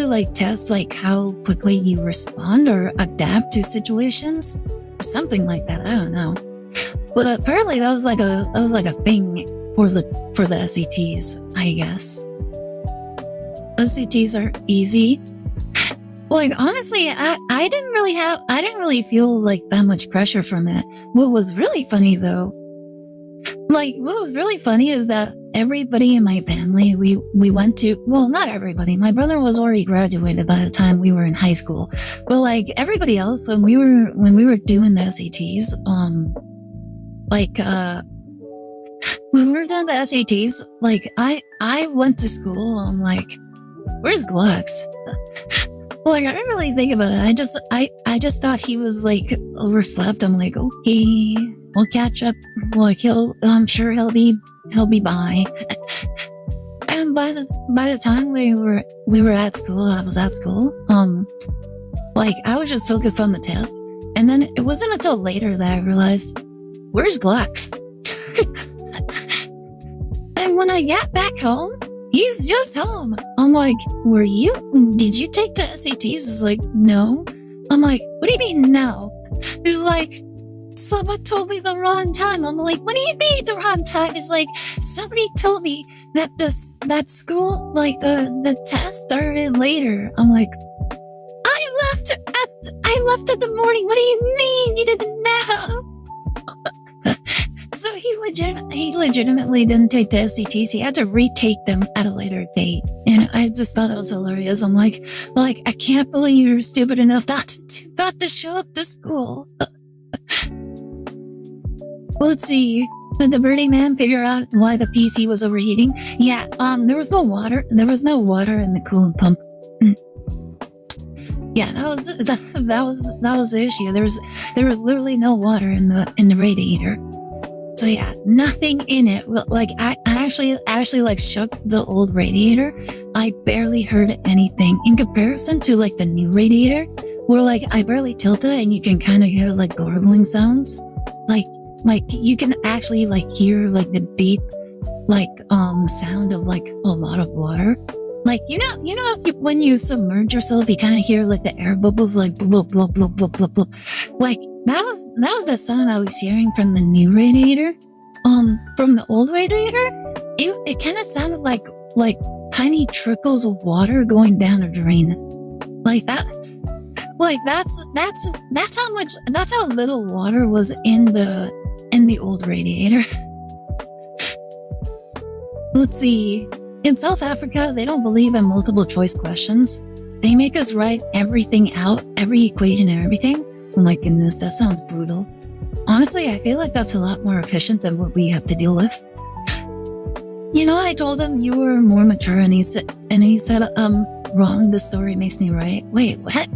like test like how quickly you respond or adapt to situations or something like that. I don't know. But apparently that was like a thing for the SATs, I guess. SATs are easy. Like, honestly, I didn't really feel like that much pressure from it. What was really funny though, like, what was really funny is that everybody in my family, we went to, well, not everybody. My brother was already graduated by the time we were in high school. But like everybody else, when we were doing the SATs, like, when we were doing the SATs, like, I went to school, I'm like, where's Glux? Like, I didn't really think about it. I just thought he was like overslept. I'm like, okay, we'll catch up. Like, I'm sure he'll be by. And by the time we were at school, I was at school. Like, I was just focused on the test. And then it wasn't until later that I realized, where's Glux? And when I got back home, he's just home. I'm like, did you take the SATs? He's like, no. I'm like, what do you mean no? He's like, someone told me the wrong time. I'm like, what do you mean the wrong time? He's like, somebody told me that that school, like the test started later. I'm like, I left in the morning. What do you mean you didn't know? So he legitimately didn't take the SATs. He had to retake them at a later date. And I just thought it was hilarious. I'm like, I can't believe you're stupid enough not to show up to school. Let's see. Did the birdie man figure out why the PC was overheating? Yeah, there was no water. There was no water in the coolant pump. Yeah, that was the issue. There was literally no water in the radiator. So yeah, nothing in it. Like, I actually like shook the old radiator. I barely heard anything in comparison to like the new radiator, where like I barely tilted and you can kind of hear like gurgling sounds. Like you can actually like hear like the deep like sound of like a lot of water. Like, when you submerge yourself, you kind of hear like the air bubbles, like blah blah blah blah blah blah. Like that was the sound I was hearing from the new radiator. From the old radiator, it kind of sounded like tiny trickles of water going down a drain, like that. Like that's how little water was in the old radiator. Let's see. In South Africa, they don't believe in multiple choice questions. They make us write everything out, every equation and everything. Oh my goodness, that sounds brutal. Honestly, I feel like that's a lot more efficient than what we have to deal with. I told him you were more mature, and he said, wrong, the story makes me right. Wait, what?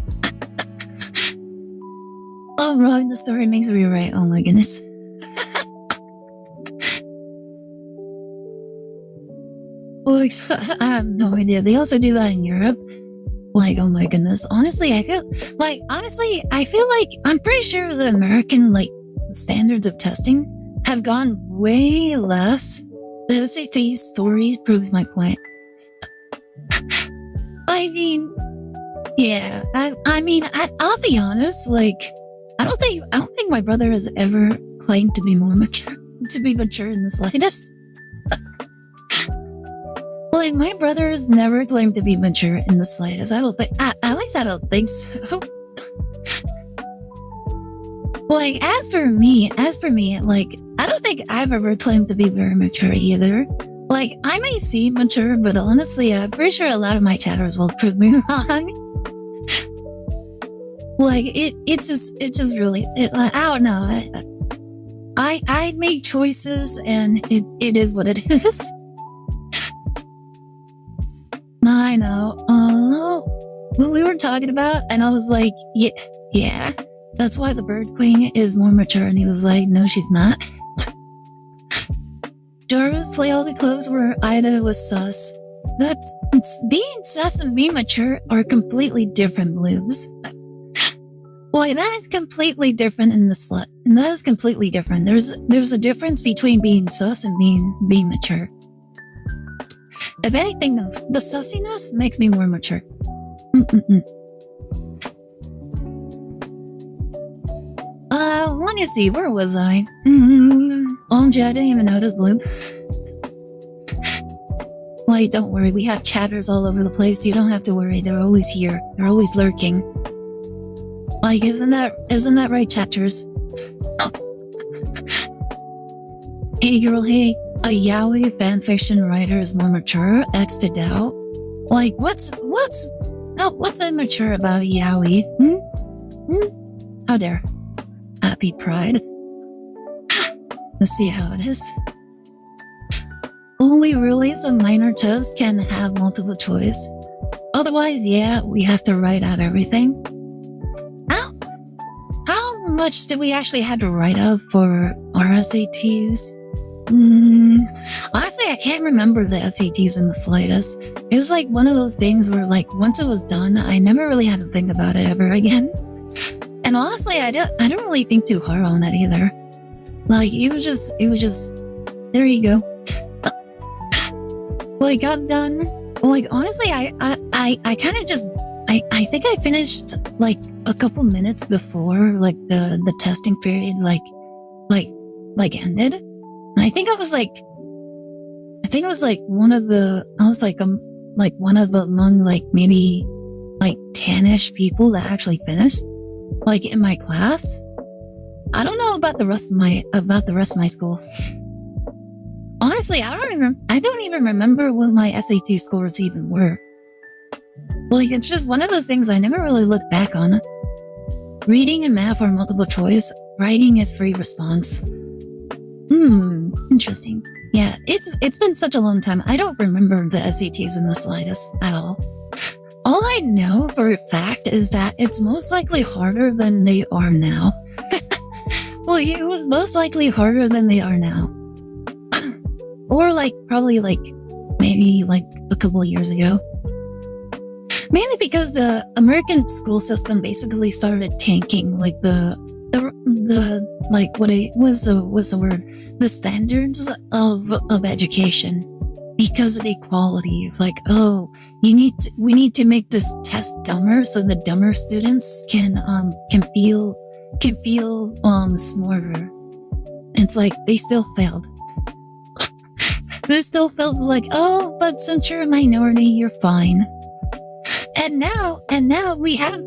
Oh, wrong, the story makes me right. Oh my goodness. Well, I have no idea. They also do that in Europe. Like, oh my goodness. Honestly, I feel like I'm pretty sure the American, like, standards of testing have gone way less. The SAT story proves my point. I mean, yeah. I'll be honest. Like, I don't think my brother has ever claimed to be mature in the slightest. Like, my brother has never claimed to be mature in the slightest. At least I don't think so. Like, as for me, like, I don't think I've ever claimed to be very mature either. Like, I may seem mature, but honestly, I'm pretty sure a lot of my chatters will prove me wrong. Like, it's just really, I don't know. I make choices, and it is what it is. I know. What we were talking about, and I was like, yeah, that's why the bird queen is more mature. And he was like, no, she's not. Jarvis play all the clubs where Ida was sus. That's being sus and being mature are completely different moves. Boy, that is completely different in the slut. And that is completely different. There's a difference between being sus and being mature. If anything, the sussiness makes me more mature. Let me see, where was I? OMG, I didn't even notice Bloop. Why, don't worry. We have chatters all over the place. You don't have to worry. They're always here. They're always lurking. Like, isn't that right, chatters? Oh. Hey, girl, hey. A yaoi fanfiction writer is more mature. X to doubt. Like, what's immature about yaoi? How dare? Happy Pride. Let's see how it is. Only really some minor test can have multiple choice. Otherwise, yeah, we have to write out everything. How much did we actually have to write out for our SATs? Honestly, I can't remember the SATs in the slightest. It was like one of those things where, like, once it was done, I never really had to think about it ever again. And honestly, I don't really think too hard on it either. Like, it was just, there you go. Well, it got done. Like, honestly, I kind of just, I think I finished, like, a couple minutes before, like, the testing period, like ended. And I think it was like one of the, I was like one of among, like, maybe, like, 10-ish people that actually finished, like, in my class. I don't know about the rest of my school. Honestly, I don't even remember what my SAT scores even were. Like, it's just one of those things I never really looked back on. Reading and math are multiple choice. Writing is free response. Interesting. Yeah, it's been such a long time. I don't remember the SATs in the slightest at all. All I know for a fact is that it's most likely harder than they are now. Well, it was most likely harder than they are now. Or, like, probably, like, maybe, like, a couple of years ago. Mainly because the American school system basically started tanking, like, like, what's the word? The standards of education. Because of equality. Like, oh, we need to make this test dumber so the dumber students can feel smarter. It's like, they still failed. They still felt like, oh, but since you're a minority, you're fine. And now we have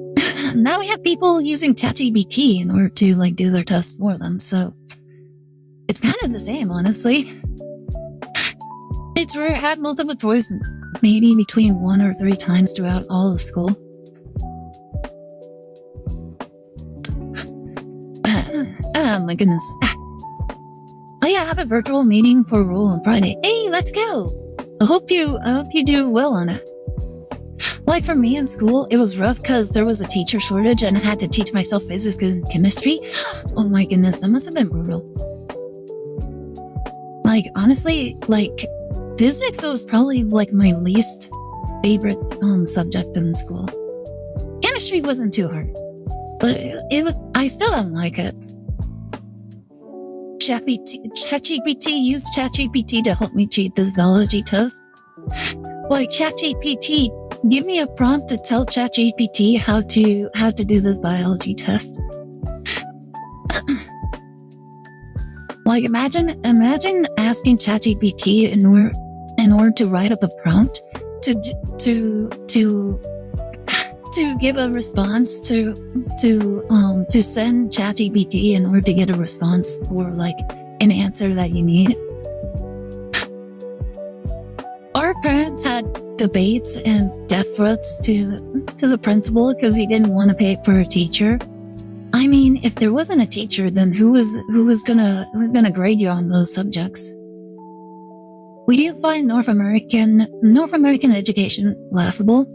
people using ChatGPT in order to, like, do their tests for them. So it's kind of the same, honestly. It's rare to have multiple choice, maybe between 1 or 3 times throughout all of school. Oh my goodness. Oh yeah, I have a virtual meeting for Roll on Friday. Hey, let's go! I hope you do well on it. Like, for me in school, it was rough because there was a teacher shortage and I had to teach myself physics and chemistry. Oh my goodness, that must have been brutal. Like, honestly, like, physics was probably, like, my least favorite subject in school. Chemistry wasn't too hard, but I still don't like it. ChatGPT used ChatGPT to help me cheat this biology test. Like, ChatGPT, give me a prompt to tell ChatGPT how to do this biology test. Like, imagine asking ChatGPT in order to write up a prompt to give a response to send ChatGPT in order to get a response or, like, an answer that you need. Our parents had debates and death threats to the principal because he didn't want to pay for a teacher. I mean, if there wasn't a teacher, then who was gonna grade you on those subjects? We do find North American education laughable.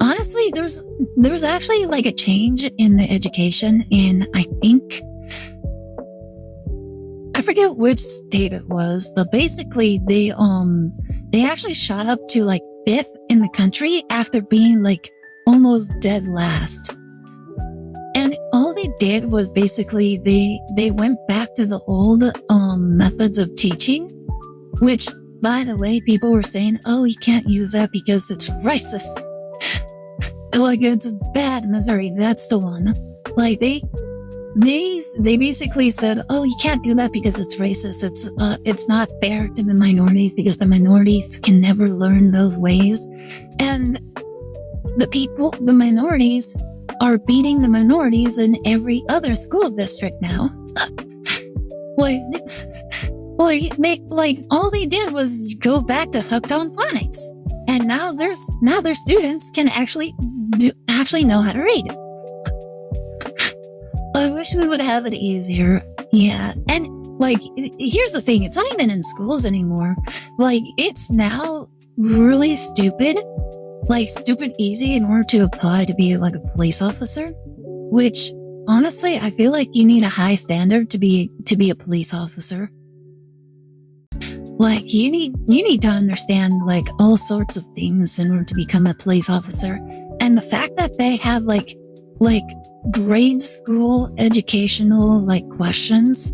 Honestly, there's actually, like, a change in the education in, I think, I forget which state it was, but basically they actually shot up to, like, 5th in the country after being, like, almost dead last. And all they did was basically they went back to the old methods of teaching, which, by the way, people were saying, oh, you can't use that because it's racist. Like, it's bad, Missouri, that's the one. Like, they basically said, "Oh, you can't do that because it's racist. It's not fair to the minorities because the minorities can never learn those ways." And the minorities are beating the minorities in every other school district now. Like, all they did was go back to hooked on phonics, and now their students can actually know how to read. I wish we would have it easier. Yeah, and here's the thing: it's not even in schools anymore. It's now really stupid easy in order to apply to be a police officer, which honestly I feel like you need a high standard to be a police officer. You need to understand all sorts of things in order to become a police officer. And the fact that they have grade school educational questions,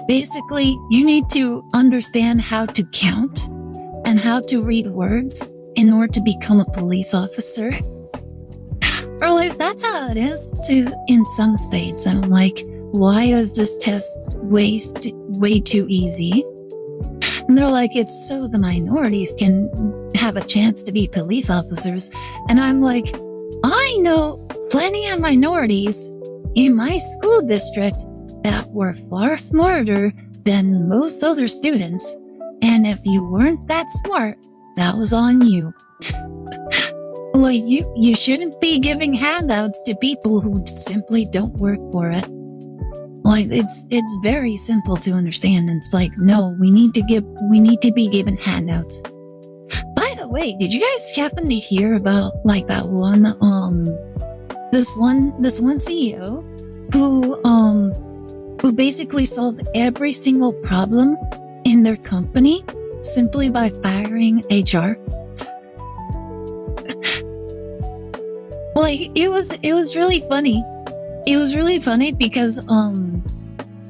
basically you need to understand how to count and how to read words in order to become a police officer. Or at least that's how it is in some states. And I'm like, why is this test way too easy? And they're like, it's so the minorities can have a chance to be police officers. And I'm like, I know plenty of minorities in my school district that were far smarter than most other students. And if you weren't that smart, that was on you. You shouldn't be giving handouts to people who simply don't work for it. It's very simple to understand. It's no, we need to be given handouts. By the way, did you guys happen to hear about that one this one CEO who basically solved every single problem in their company simply by firing HR? It was really funny. It was really funny because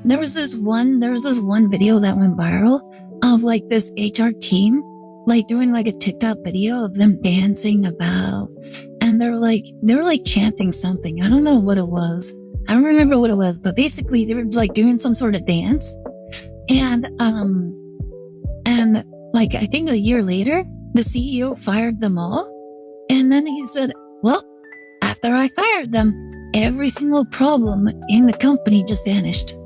there was this one video that went viral of this HR team doing a TikTok video of them dancing about, and they were chanting something. I don't know what it was. I don't remember what it was, but basically they were doing some sort of dance. And I think a year later, the CEO fired them all. And then he said, well, after I fired them, every single problem in the company just vanished.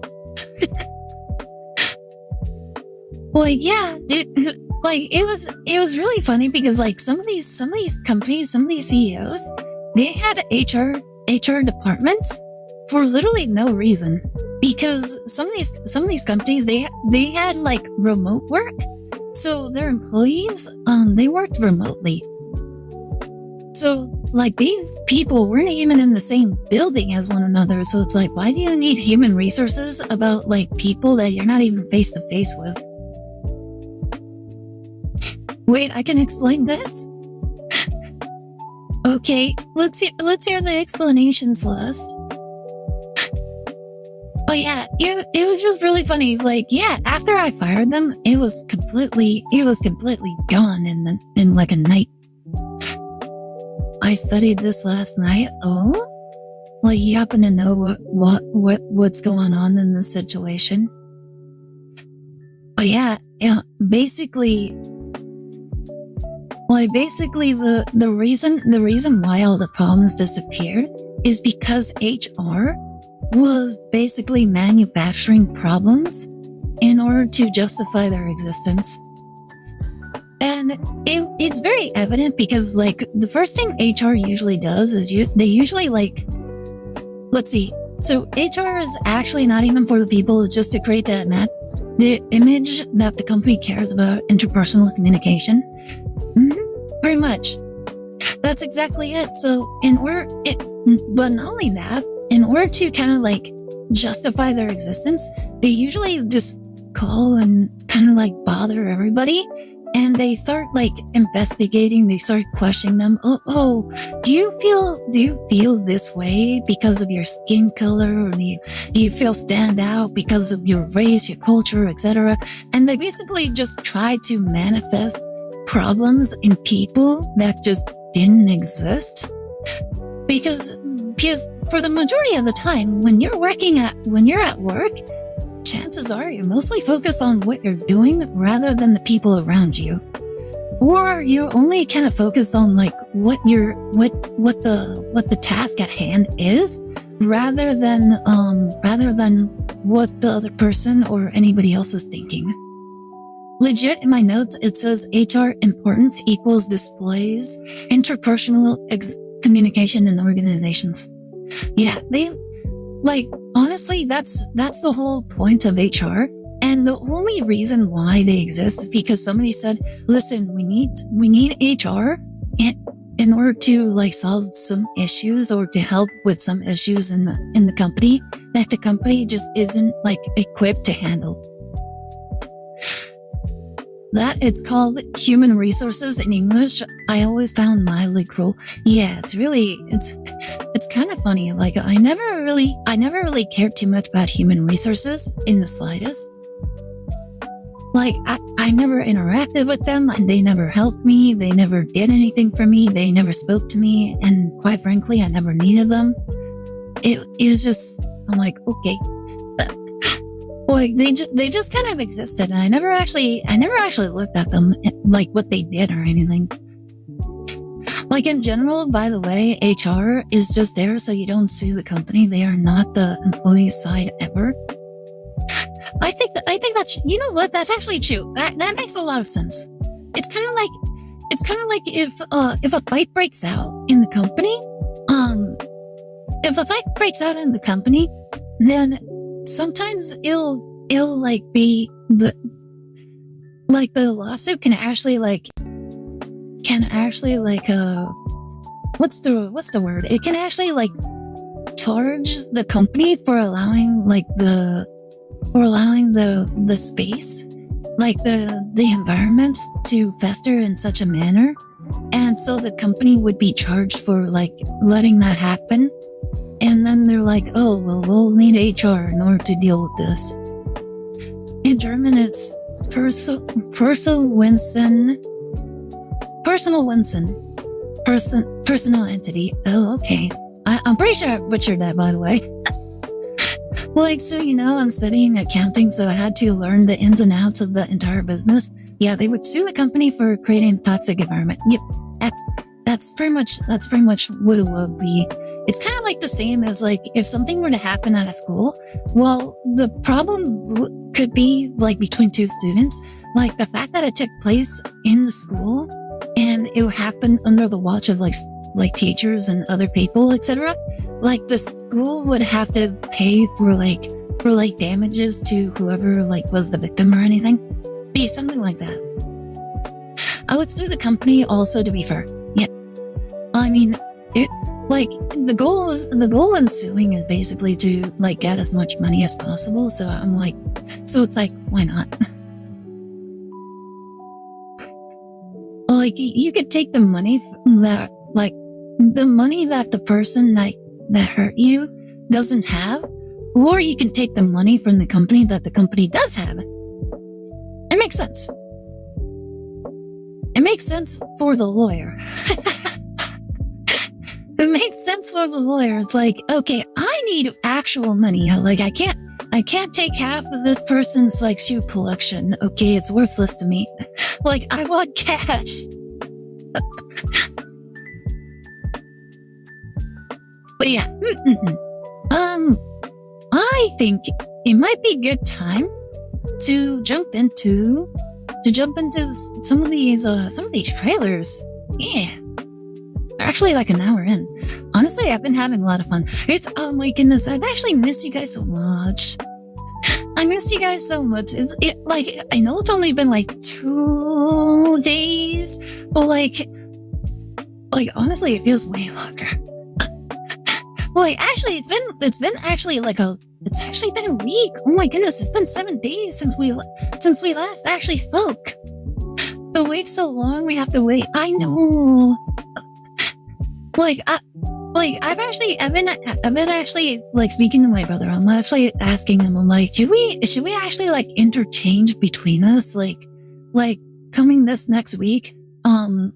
Yeah, dude, it was really funny because some of these companies, some of these CEOs, they had HR departments for literally no reason, because some of these companies, they had remote work. So their employees, they worked remotely. So these people weren't even in the same building as one another. So it's why do you need human resources about people that you're not even face to face with? Wait, I can explain this? Okay, let's hear the explanations, Celeste. Oh yeah, it was just really funny. He's yeah, after I fired them, it was completely gone in a night. I studied this last night. Oh, you happen to know what's going on in this situation? Oh yeah, basically, the reason why all the problems disappeared is because HR was basically manufacturing problems in order to justify their existence. And it's very evident because the first thing HR usually does is they usually let's see. So HR is actually not even for the people, just to create the image that the company cares about interpersonal communication. Pretty much. That's exactly it. So but not only that, in order to kind of justify their existence, they usually just call and kind of bother everybody. And they start investigating. They start questioning them. Oh, do you feel this way because of your skin color, or do you feel stand out because of your race, your culture, etc.? And they basically just try to manifest problems in people that just didn't exist, because for the majority of the time, when you're at work, chances are you're mostly focused on what you're doing rather than the people around you. Or you're only kind of focused on like what the task at hand is, rather than what the other person or anybody else is thinking. Legit, in my notes, it says HR importance equals displays interpersonal communication in organizations. Yeah, honestly, that's the whole point of HR. And the only reason why they exist is because somebody said, listen, we need HR in order to like solve some issues or to help with some issues in the company that the company just isn't like equipped to handle. That it's called human resources in English. I always found mildly cruel. Yeah, it's kind of funny. Like I never really cared too much about human resources in the slightest. Like I never interacted with them, and they never helped me. They never did anything for me. They never spoke to me, and quite frankly, I never needed them. It was just, I'm like, okay. Like they just kind of existed, and I never actually looked at them, like what they did or anything. Like in general, by the way, HR is just there so you don't sue the company. They are not the employee side ever. I think that's, you know what? That's actually true. That makes a lot of sense. It's kind of like if a fight breaks out in the company, then sometimes it'll like be the lawsuit can actually what's the word? It can actually like charge the company for allowing the space, like the environment to fester in such a manner. And so the company would be charged for like letting that happen. And then they're like, oh, well, we'll need HR in order to deal with this. In German, it's personal entity. Oh, okay. I'm pretty sure I butchered that, by the way. Like, so, I'm studying accounting, so I had to learn the ins and outs of the entire business. Yeah, they would sue the company for creating a toxic environment. Yep, that's pretty much what it would be. It's kind of like the same as like if something were to happen at a school. Well, the problem could be like between two students. Like the fact that it took place in the school and it happened under the watch of like teachers and other people, etc. Like the school would have to pay for damages to whoever like was the victim or anything. Be something like that. I would sue the company also, to be fair. Yeah. I mean, the goal in suing is basically to like get as much money as possible. So it's like, why not? Like you could take the money that the person that hurt you doesn't have, or you can take the money from the company that the company does have. It makes sense. It makes sense for the lawyer. It makes sense for the lawyer. It's like, okay, I need actual money. Like I can't take half of this person's like shoe collection. Okay, it's worthless to me. Like I want cash. But yeah, I think it might be a good time to jump into some of these trailers. Yeah. They're actually like an hour in. Honestly, I've been having a lot of fun. Oh my goodness, I've actually missed you guys so much. I missed you guys so much. I know it's only been like 2 days, but like honestly, it feels way longer. Actually, it's been a week. Oh my goodness, it's been 7 days since we last actually spoke. The wait's so long, we have to wait. I know. I've been actually like speaking to my brother. I'm actually asking him. I'm like, should we actually like interchange between us, like coming this next week?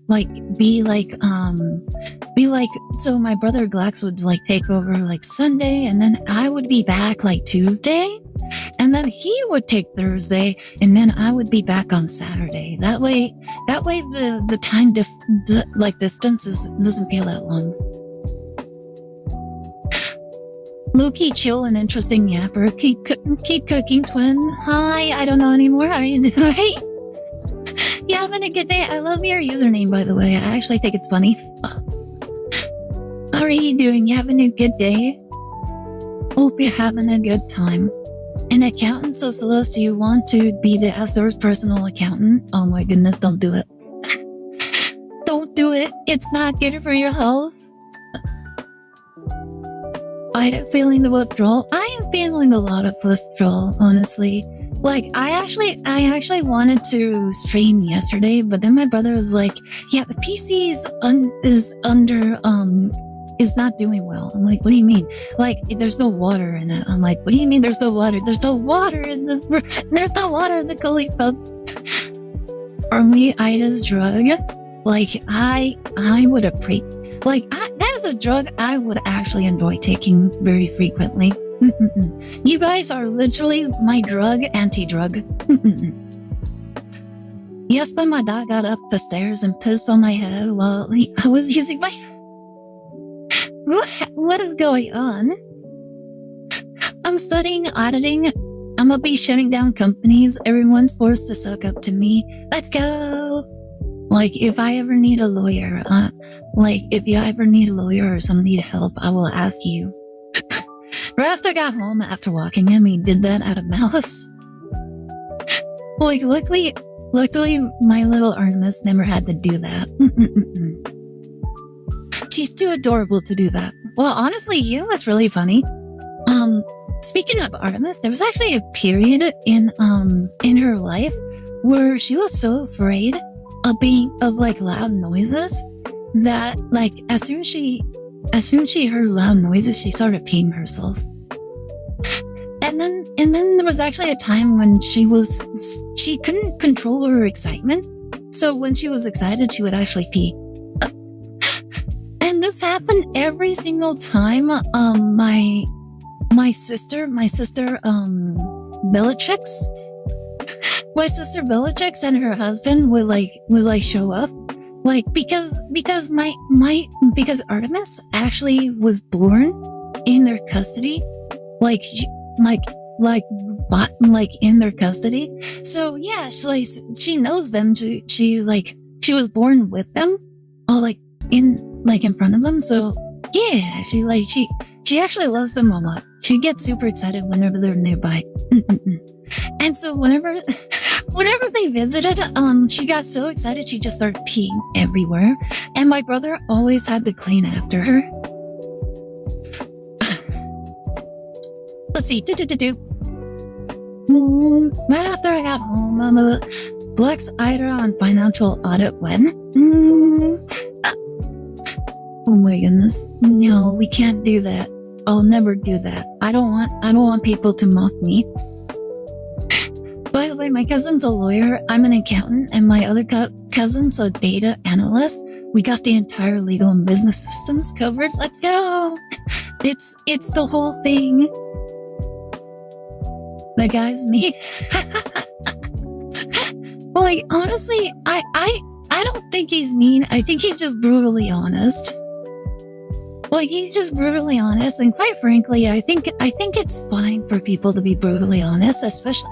like be like, so my brother Glax would like take over like Sunday, and then I would be back like Tuesday, and then he would take Thursday, and then I would be back on Saturday. That way the time like distance doesn't feel that long. Low-key chill and interesting yapper. Keep cooking, twin. Hi, I don't know anymore. How are you doing? You having a good day? I love your username, by the way. I actually think it's funny. How are you doing? You having a good day? Hope you're having a good time. An accountant, so Celeste, you want to be the Astor's personal accountant? Oh my goodness, don't do it. Don't do it. It's not good for your health. I'm feeling the withdrawal. I am feeling a lot of withdrawal, honestly. Like, I actually wanted to stream yesterday, but then my brother was like, yeah, the PC is not doing well. I'm like, what do you mean? Like, there's no water in it. I'm like, what do you mean there's no water? There's no water in the Khalifa. For me, Ida's drug, like, I would appreciate, like, that is a drug I would actually enjoy taking very frequently. You guys are literally my drug, anti-drug. Yes, but my dog got up the stairs and pissed on my head while I was using my... What is going on? I'm studying auditing. I'm gonna be shutting down companies. Everyone's forced to suck up to me. Let's go! Like, if I ever need a lawyer, if you ever need a lawyer or somebody to help, I will ask you. Right after I got home, after walking him, he did that out of malice. Like, luckily, my little Artemis never had to do that. She's too adorable to do that. Well, honestly, you know what's really funny? Speaking of Artemis, there was actually a period in her life where she was so afraid of like loud noises that like as soon as she heard loud noises, she started peeing herself. And then there was actually a time when she couldn't control her excitement. So when she was excited, she would actually pee. And this happened every single time my sister Bellatrix and her husband would show up. Like, because Artemis actually was born in their custody, in their custody. So yeah, she knows them. She was born with them, all in front of them. So yeah, she actually loves them a lot. She gets super excited whenever they're nearby. And so whenever they visited, she got so excited she just started peeing everywhere. And my brother always had to clean after her. Let's see. Right after I got home, Black's Aire on financial audit when? Oh my goodness. No, we can't do that. I'll never do that. I don't want people to mock me. By the way, my cousin's a lawyer, I'm an accountant, and my other cousin's a data analyst. We got the entire legal and business systems covered. Let's go! It's the whole thing. The guy's me. Well, like, honestly, I don't think he's mean. I think he's just brutally honest. Like, he's just brutally honest, and quite frankly, I think it's fine for people to be brutally honest, especially,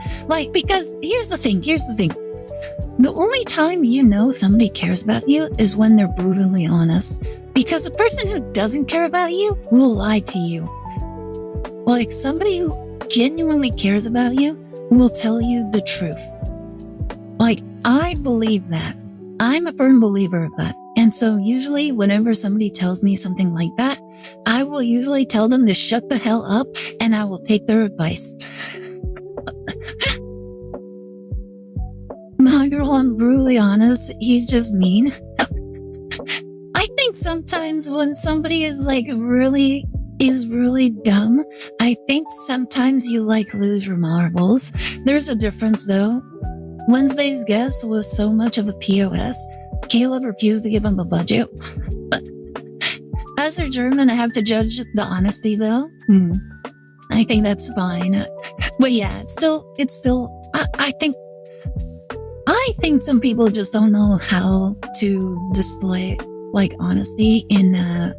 because here's the thing. The only time you know somebody cares about you is when they're brutally honest, because a person who doesn't care about you will lie to you. Like, somebody who genuinely cares about you will tell you the truth. Like, I believe that. I'm a firm believer of that. And so usually whenever somebody tells me something like that, I will usually tell them to shut the hell up and I will take their advice. My girl, I'm brutally honest. He's just mean. I think sometimes when somebody is really dumb, I think sometimes you lose your marbles. There's a difference though. Wednesday's guest was so much of a POS. Caleb refused to give him a budget. As a German, I have to judge the honesty, though. I think that's fine. But yeah, it's still. I think some people just don't know how to display like honesty in a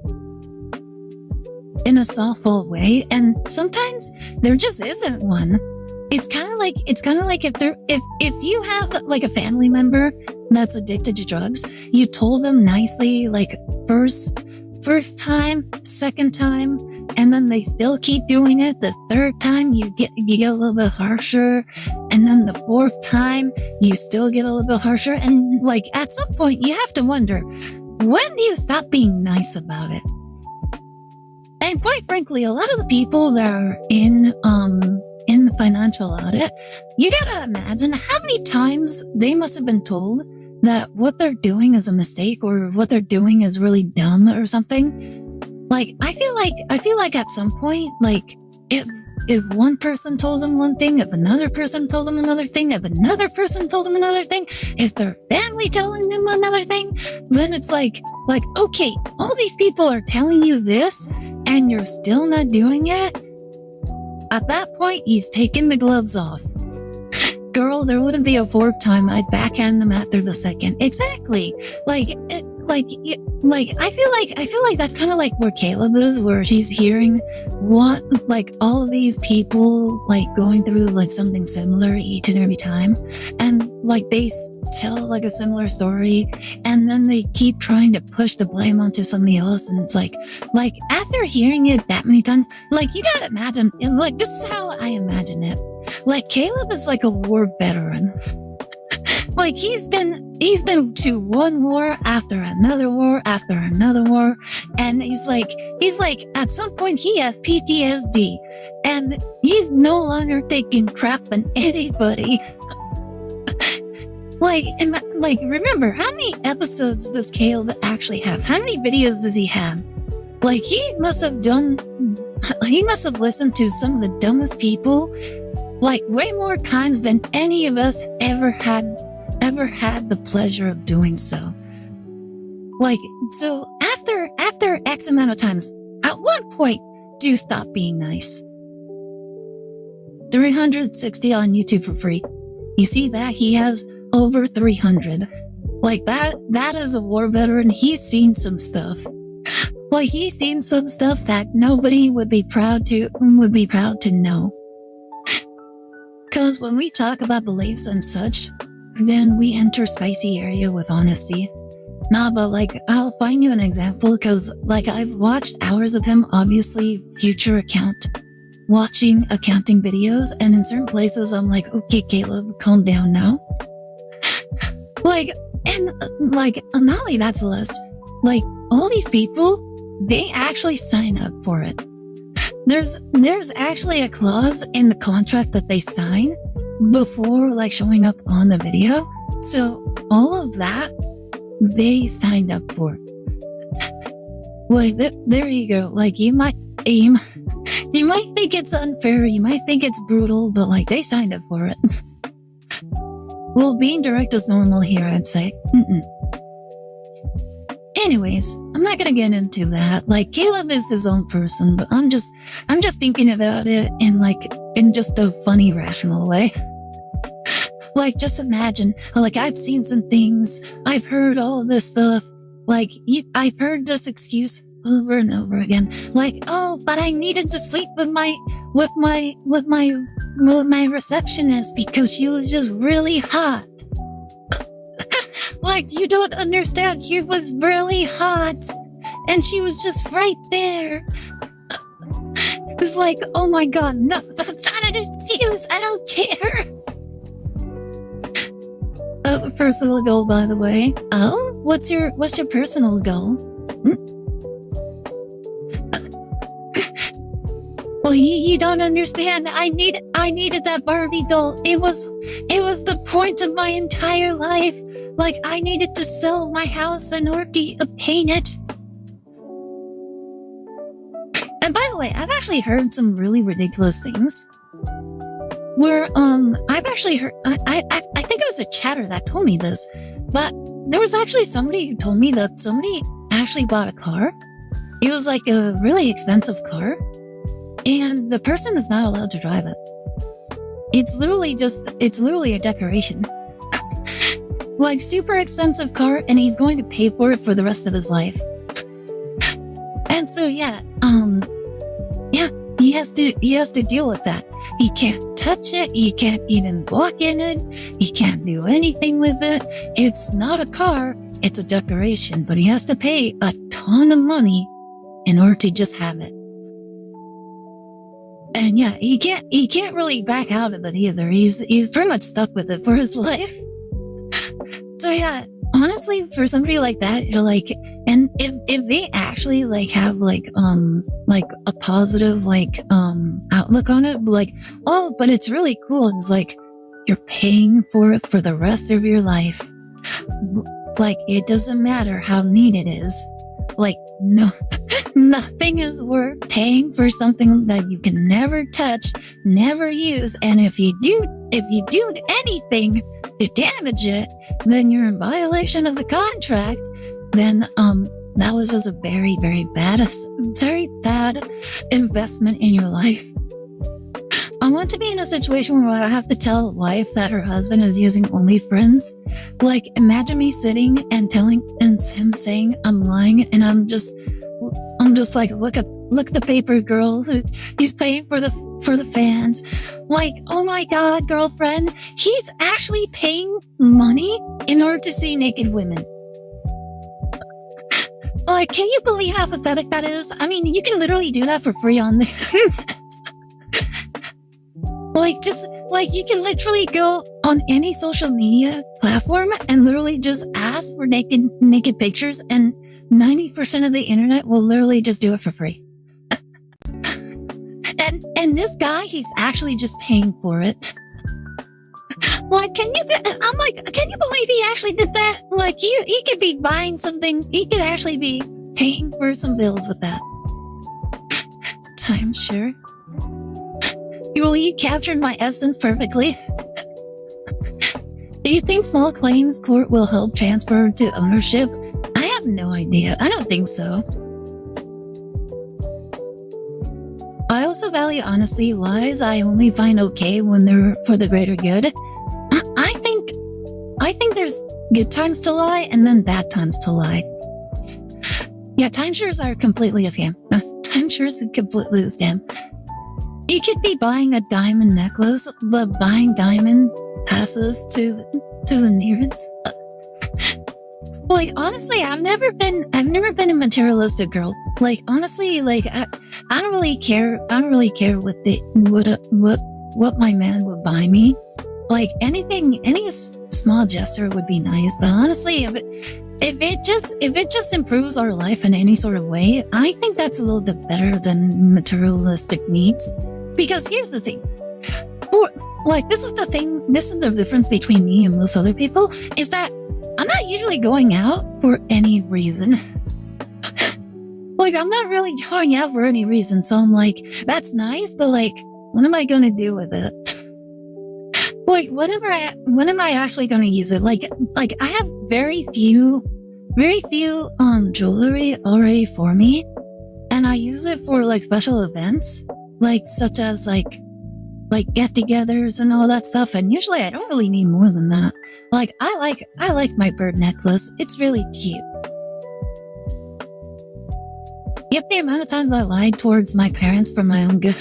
softball way, and sometimes there just isn't one. It's kind of like if you have like a family member that's addicted to drugs, you told them nicely, like first time, second time, and then they still keep doing it. The third time you get a little bit harsher, and then the fourth time you still get a little bit harsher, and like at some point you have to wonder, when do you stop being nice about it? And quite frankly, a lot of the people that are in financial audit, you gotta imagine how many times they must have been told that what they're doing is a mistake, or what they're doing is really dumb or something. Like, I feel like at some point, like, if one person told them one thing, if another person told them another thing, if another person told them another thing, if their family telling them another thing, then it's like, okay, all these people are telling you this, and you're still not doing it? At that point, he's taking the gloves off. Girl, there wouldn't be a fourth time. I'd backhand them after the second. Exactly. I feel like that's kind of like where Caleb is, where he's hearing what, like, all of these people, like, going through, like, something similar each and every time. And, like, they tell, like, a similar story, and then they keep trying to push the blame onto somebody else. And it's like, after hearing it that many times, like, you gotta imagine, like, this is how I imagine it. Like, Caleb is like a war veteran. Like, he's been to one war after another war after another war, and he's like, at some point he has PTSD, and he's no longer taking crap on anybody. Like, remember, how many episodes does Caleb actually have? How many videos does he have? Like, he must have listened to some of the dumbest people, like, way more times than any of us ever had the pleasure of doing so. Like, so after X amount of times, at what point do you stop being nice? 360 on YouTube for free. You see that? He has over 300. Like, that is a war veteran. He's seen some stuff. Like, he's seen some stuff that nobody would be proud to know. Cause when we talk about beliefs and such, then we enter spicy area with honesty. Nah, but like, I'll find you an example, cause like, I've watched hours of him, obviously future watching accounting videos, and in certain places I'm like, okay, Caleb, calm down now. Like, and like, not only that, Celeste, like, all these people, they actually sign up for it. There's actually a clause in the contract that they sign before, like, showing up on the video. So all of that, they signed up for. Like, there you go. Like, you might think it's unfair, you might think it's brutal, but like, they signed up for it. Well, being direct is normal here, I'd say. Anyways, I'm not gonna get into that. Like, Caleb is his own person, but I'm just thinking about it in just a funny, rational way. Like, just imagine, like, I've seen some things, I've heard all this stuff, like, I've heard this excuse over and over again, like, oh, but I needed to sleep with my receptionist because she was just really hot. Like, you don't understand, she was really hot, and she was just right there. It's like, oh my god, no, that's not an excuse, I don't care. Personal goal, by the way. Oh, what's your personal goal? Well, you don't understand. I needed that Barbie doll. It was the point of my entire life. Like, I needed to sell my house in order to obtain it. And by the way, I've actually heard some really ridiculous things. Where, I've actually heard, I think it was a chatter that told me this, but there was actually somebody who told me that somebody actually bought a car. It was like a really expensive car, and the person is not allowed to drive it. It's literally a decoration. Like super expensive car, and he's going to pay for it for the rest of his life. And so yeah, he has to deal with that. He can't touch it, he can't even walk in it, he can't do anything with it. It's not a car, it's a decoration, but he has to pay a ton of money in order to just have it. And yeah, he can't really back out of it either. He's pretty much stuck with it for his life. So yeah, honestly, for somebody like that, you're like, and if they actually like have like a positive outlook on it, like, oh, but it's really cool. It's like you're paying for it for the rest of your life. Like it doesn't matter how neat it is. Like no, nothing is worth paying for something that you can never touch, never use, and if you do anything to damage it, then you're in violation of the contract. Then that was just a very, very bad investment in your life. I want to be in a situation where I have to tell a wife that her husband is using OnlyFriends. Like, imagine me sitting and him saying I'm lying, and I'm just like, look at the paper girl. He's paying for the fans. Like, oh my God, girlfriend, he's actually paying money in order to see naked women. Like, can you believe how pathetic that is? I mean, you can literally do that for free on the internet. Like, you can literally go on any social media platform and literally just ask for naked pictures, and 90% of the internet will literally just do it for free. And this guy, he's actually just paying for it. Like, can you believe he actually did that? Like, he could be buying something, he could actually be paying for some bills with that. Timeshare. Well, you captured my essence perfectly. Do you think small claims court will help transfer to ownership? I have no idea. I don't think so. I also value honesty. Lies I only find okay when they're for the greater good. I think there's good times to lie and then bad times to lie. Yeah, timeshares are completely a scam. Timeshares are completely a scam. You could be buying a diamond necklace, but buying diamond passes to the nearest. Like, honestly, I've never been a materialistic girl. Like, honestly, like I don't really care. I don't really care what my man would buy me. Like, any small gesture would be nice. But honestly, if it just improves our life in any sort of way, I think that's a little bit better than materialistic needs. Because here's the thing. This is the difference between me and most other people, is that I'm not usually going out for any reason. Like, I'm not really going out for any reason, so I'm like, that's nice, but like, what am I gonna do with it? Like, when am I actually gonna use it? Like I have very few jewelry already for me, and I use it for like special events, like such as like get-togethers and all that stuff. And usually I don't really need more than that. Like, I like my bird necklace. It's really cute. Yep, the amount of times I lied towards my parents for my own good.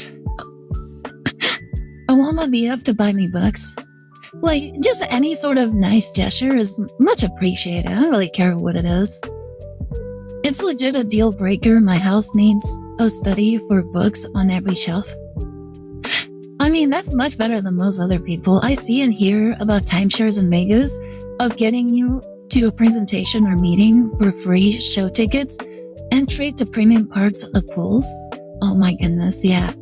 I want my BF to buy me books. Like, just any sort of nice gesture is much appreciated. I don't really care what it is. It's legit a deal breaker. My house needs a study for books on every shelf. I mean, that's much better than most other people. I see and hear about timeshares and megas of getting you to a presentation or meeting for free show tickets, entry to premium parts of pools. Oh my goodness, yeah.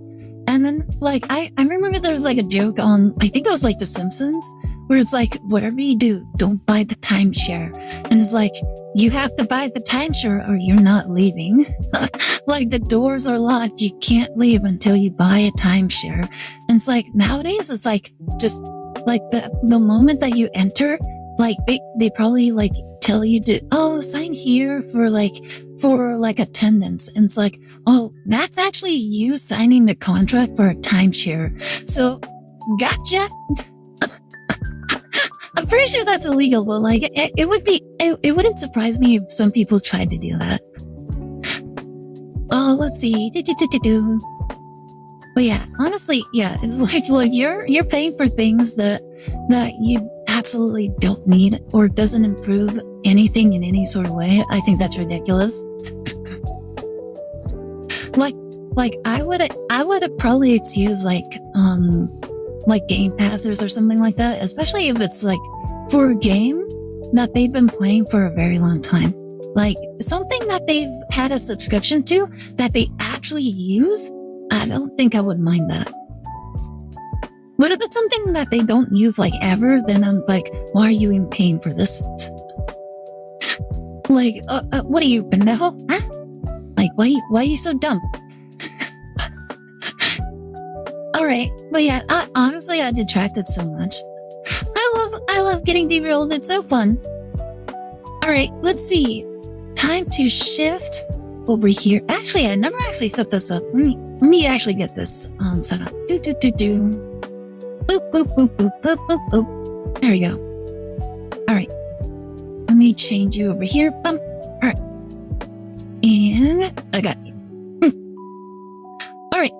And then, like, I remember there was like a joke on, I think it was like The Simpsons, where it's like, whatever you do, don't buy the timeshare. And it's like, you have to buy the timeshare or you're not leaving. Like, the doors are locked. You can't leave until you buy a timeshare. And it's like, nowadays, it's like, just like the moment that you enter, like they probably like tell you to, oh, sign here for like attendance. And it's like, oh, that's actually you signing the contract for a timeshare. So, gotcha. I'm pretty sure that's illegal, but like, it wouldn't surprise me if some people tried to do that. Oh, let's see. But yeah, honestly, yeah, it's like you're paying for things that you absolutely don't need or doesn't improve anything in any sort of way. I think that's ridiculous. like I would probably excuse like Game Passes or something like that, especially if it's like for a game that they've been playing for a very long time. Like something that they've had a subscription to that they actually use, I don't think I would mind that. But if it's something that they don't use like ever, then I'm like, why are you even paying for this? Like, what are you, pendejo? Huh? Like, why are you so dumb? Alright, but yeah, honestly, I detracted so much. I love getting derailed, it's so fun. Alright, let's see. Time to shift over here. Actually, I never actually set this up. Let me actually get this set up. Do. Boop, boop, boop, boop, boop, boop, boop. There we go. Alright. Let me change you over here. Bump. Alright. And I got you. Alright.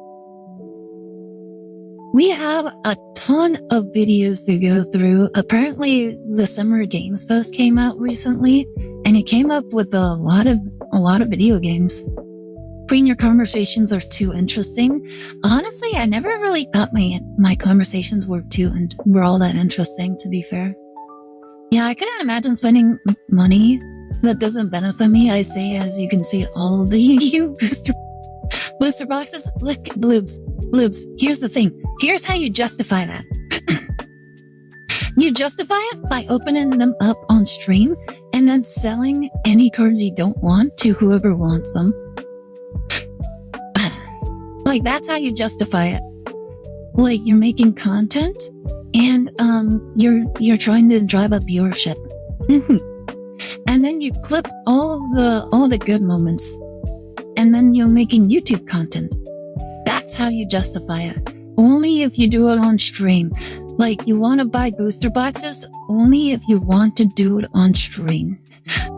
We have a ton of videos to go through. Apparently, the Summer Games Fest came out recently, and it came up with a lot of video games. Queen, your conversations are too interesting. Honestly, I never really thought my conversations were all that interesting, to be fair. Yeah, I couldn't imagine spending money that doesn't benefit me. I say, as you can see, all the booster boxes. Look, bloobs. Here's the thing. Here's how you justify that. You justify it by opening them up on stream and then selling any cards you don't want to whoever wants them. Like, that's how you justify it. Like, you're making content and you're trying to drive up viewership. And then you clip all the good moments. And then you're making YouTube content. That's how you justify it. Only if you do it on stream. Like, you want to buy booster boxes only if you want to do it on stream.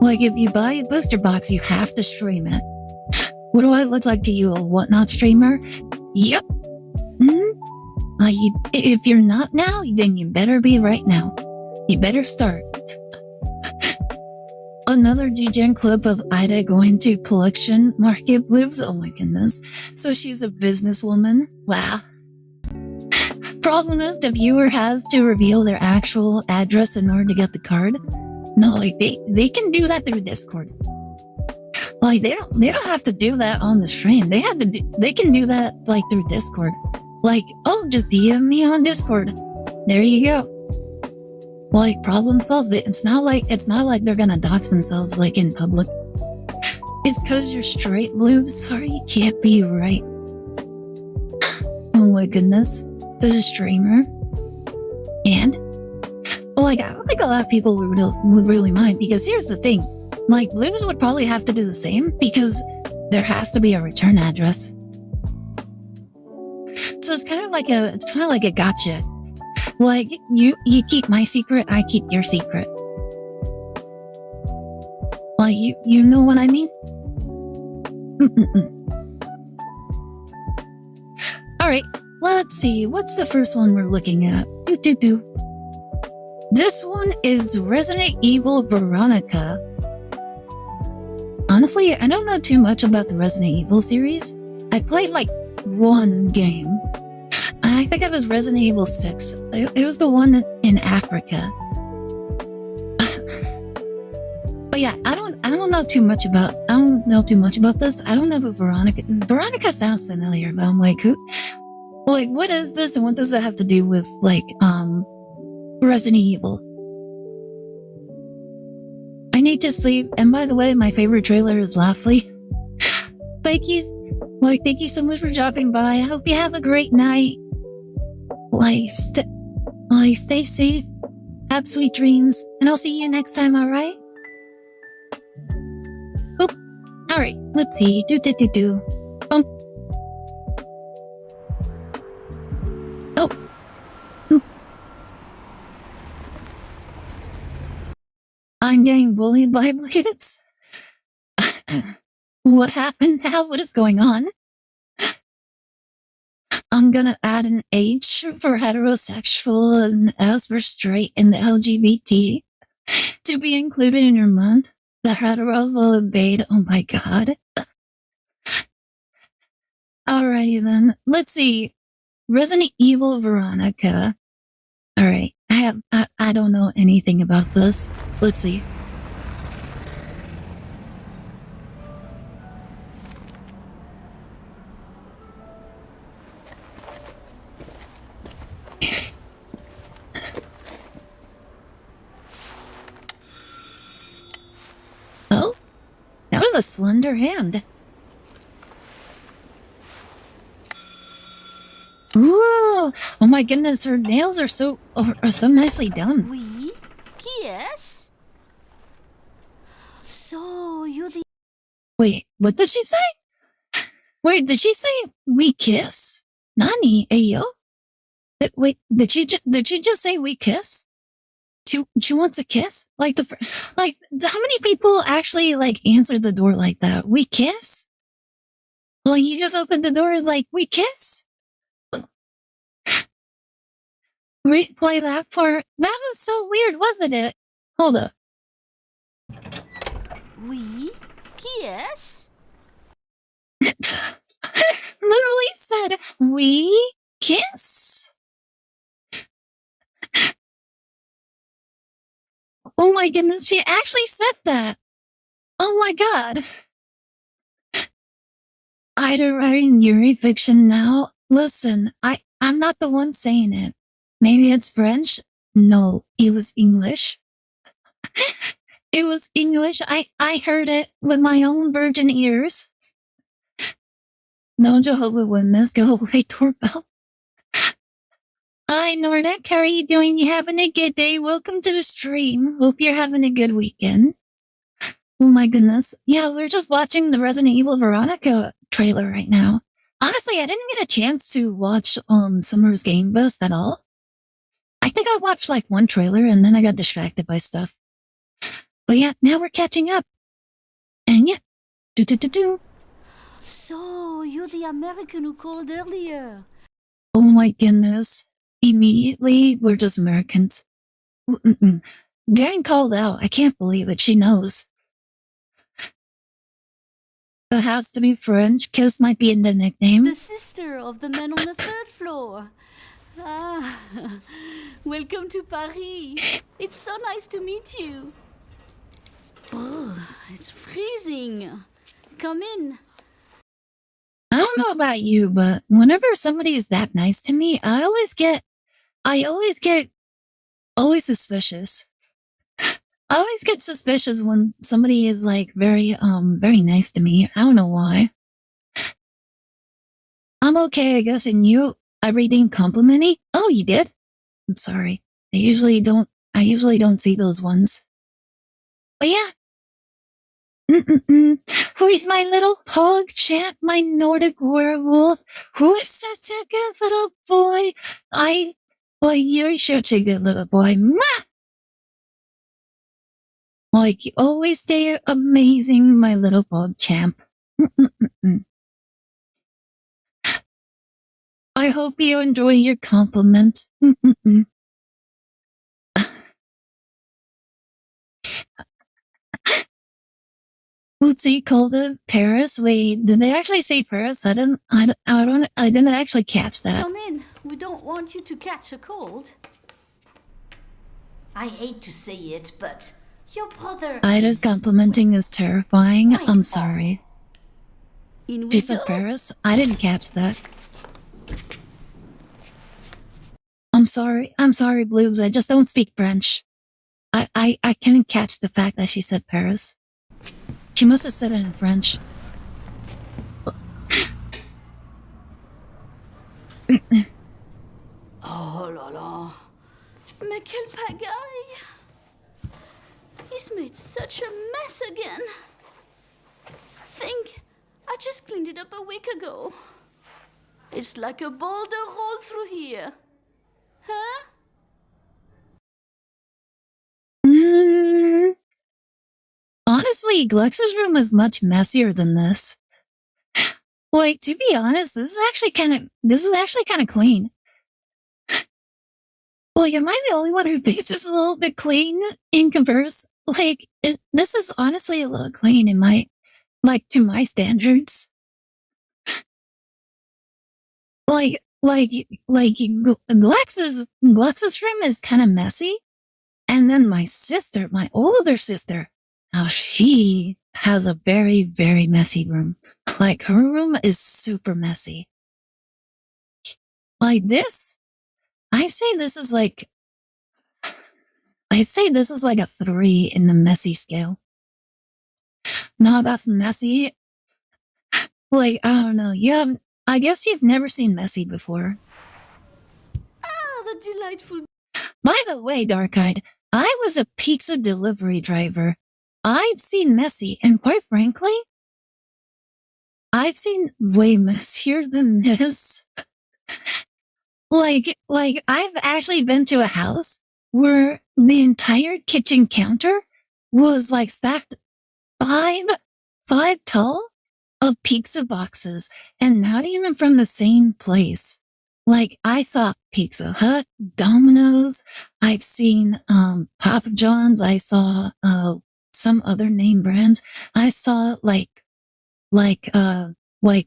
Like, if you buy a booster box, you have to stream it. What do I look like to you, a whatnot streamer? Yep. If you're not now, then you better be right now. You better start. Another DGen clip of Aire going to collection market lives. Oh my goodness. So she's a businesswoman. Wow. Problem is, the viewer has to reveal their actual address in order to get the card. No, like they can do that through Discord. Like they don't have to do that on the stream. They can do that like through Discord. Like, oh, just DM me on Discord. There you go. Like, problem solved. It's not like they're gonna dox themselves like in public. It's cause you're straight, bloobs. Sorry, you can't be right. Oh my goodness. To the streamer. And like, I don't think a lot of people would really mind, because here's the thing. Like, bloobs would probably have to do the same because there has to be a return address. So it's kind of like a gotcha. Like, you keep my secret, I keep your secret. Like, you know what I mean? Alright, let's see. What's the first one we're looking at? This one is Resident Evil Veronica. Honestly, I don't know too much about the Resident Evil series. I played like one game. I think it was Resident Evil 6. It was the one in Africa. But yeah, I don't know too much about this. I don't know who Veronica sounds familiar, but I'm like, who? Like, what is this and what does it have to do with like Resident Evil? I need to sleep. And by the way, my favorite trailer is Laughly. Thank you so much for dropping by. I hope you have a great night. Stay safe, have sweet dreams, and I'll see you next time, alright? sorry. Let's see. Do. Um. Oh. I'm getting bullied by bleeps. What happened now? What is going on? I'm gonna add an H for heterosexual and S for straight and the LGBT to be included in your month. The heteros will evade. Oh my god. Alrighty then. Let's see. Resident Evil Veronica. Alright. I don't know anything about this. Let's see. Oh, that was a slender hand. Ooh! Oh my goodness, her nails are so nicely done. Oui? Qui est-ce? So, you the... Wait, what did she say? Wait, did she say we kiss? Nani, ayo? Wait, did she just say we kiss? She wants a kiss? Like how many people actually answer the door like that? We kiss? Well, you just opened the door like we kiss? Replay that part. That was so weird, wasn't it? Hold up. Oui? Qui est-ce? Literally said, we kiss. Oh my goodness, she actually said that. Oh my god. Ida writing Yuri fiction now. Listen, I'm not the one saying it. Maybe it's French? No, it was English. It was English. I heard it with my own virgin ears. No Jehovah's Witness, go away, doorbell. Hi, Nordic. How are you doing? You having a good day? Welcome to the stream. Hope you're having a good weekend. Oh my goodness. Yeah, we're just watching the Resident Evil Veronica trailer right now. Honestly, I didn't get a chance to watch Summer's Game Fest at all. I think I watched one trailer and then I got distracted by stuff. But yeah, now we're catching up. And yeah, do. So, you're the American who called earlier. Oh my goodness. Immediately, we're just Americans. Darren called out. I can't believe it. She knows. It has to be French. Kiss might be in the nickname. The sister of the man on the third floor. Ah, welcome to Paris. It's so nice to meet you. Oh, it's freezing. Come in. I don't know about you, but whenever somebody is that nice to me, I always get suspicious. I always get suspicious when somebody is very nice to me. I don't know why. I'm okay, I guess, and you? I redeemed complimenty? Oh, you did? I'm sorry. I usually don't see those ones. But yeah. Who's my little pug champ, my Nordic werewolf? Who is such a good little boy? Boy, you're such a good little boy. Mwah! You always stay amazing, my little pug champ. I hope you enjoy your compliment. Oopsie called it Paris. Wait, did they actually say Paris? I didn't actually catch that. Come in. We don't want you to catch a cold. I hate to say it, but your brother Ida's complimenting is terrifying. I'm sorry. She said go. Paris? I didn't catch that. I'm sorry, Blues. I just don't speak French. I can't catch the fact that she said Paris. She must have said it in French. Oh là là. Mais quelle pagaille! He's made such a mess again. think? I just cleaned it up a week ago. It's like a boulder rolled through here. Huh? Honestly, Glex's room is much messier than this. Like, to be honest, this is actually kind of clean. Like, am I the only one who thinks it's a little bit clean in comparison? Like, this is honestly a little clean to my standards. Glex's room is kind of messy. And then my older sister, she has a very, very messy room. Like, her room is super messy. Like this, I say this is like a 3 in the messy scale. No, that's messy. Like, I don't know. I guess you've never seen messy before. Ah, the delightful. By the way, Dark-Eyed, I was a pizza delivery driver. I'd seen messy, and quite frankly, I've seen way messier than this. Like, I've actually been to a house where the entire kitchen counter was like stacked five tall of pizza boxes, and not even from the same place. Like, I saw Pizza Hut, Domino's, I've seen Papa John's, I saw some other name brands. I saw like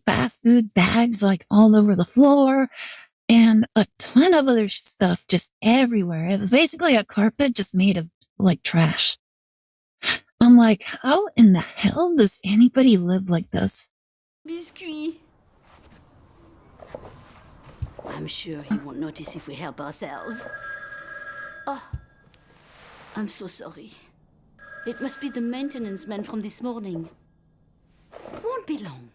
fast food bags like all over the floor, and a ton of other stuff just everywhere. It was basically a carpet just made of like trash. I'm like, how in the hell does anybody live like this? Biscuit. I'm sure he won't notice if we help ourselves. Oh, I'm so sorry. It must be the maintenance man from this morning. Won't be long.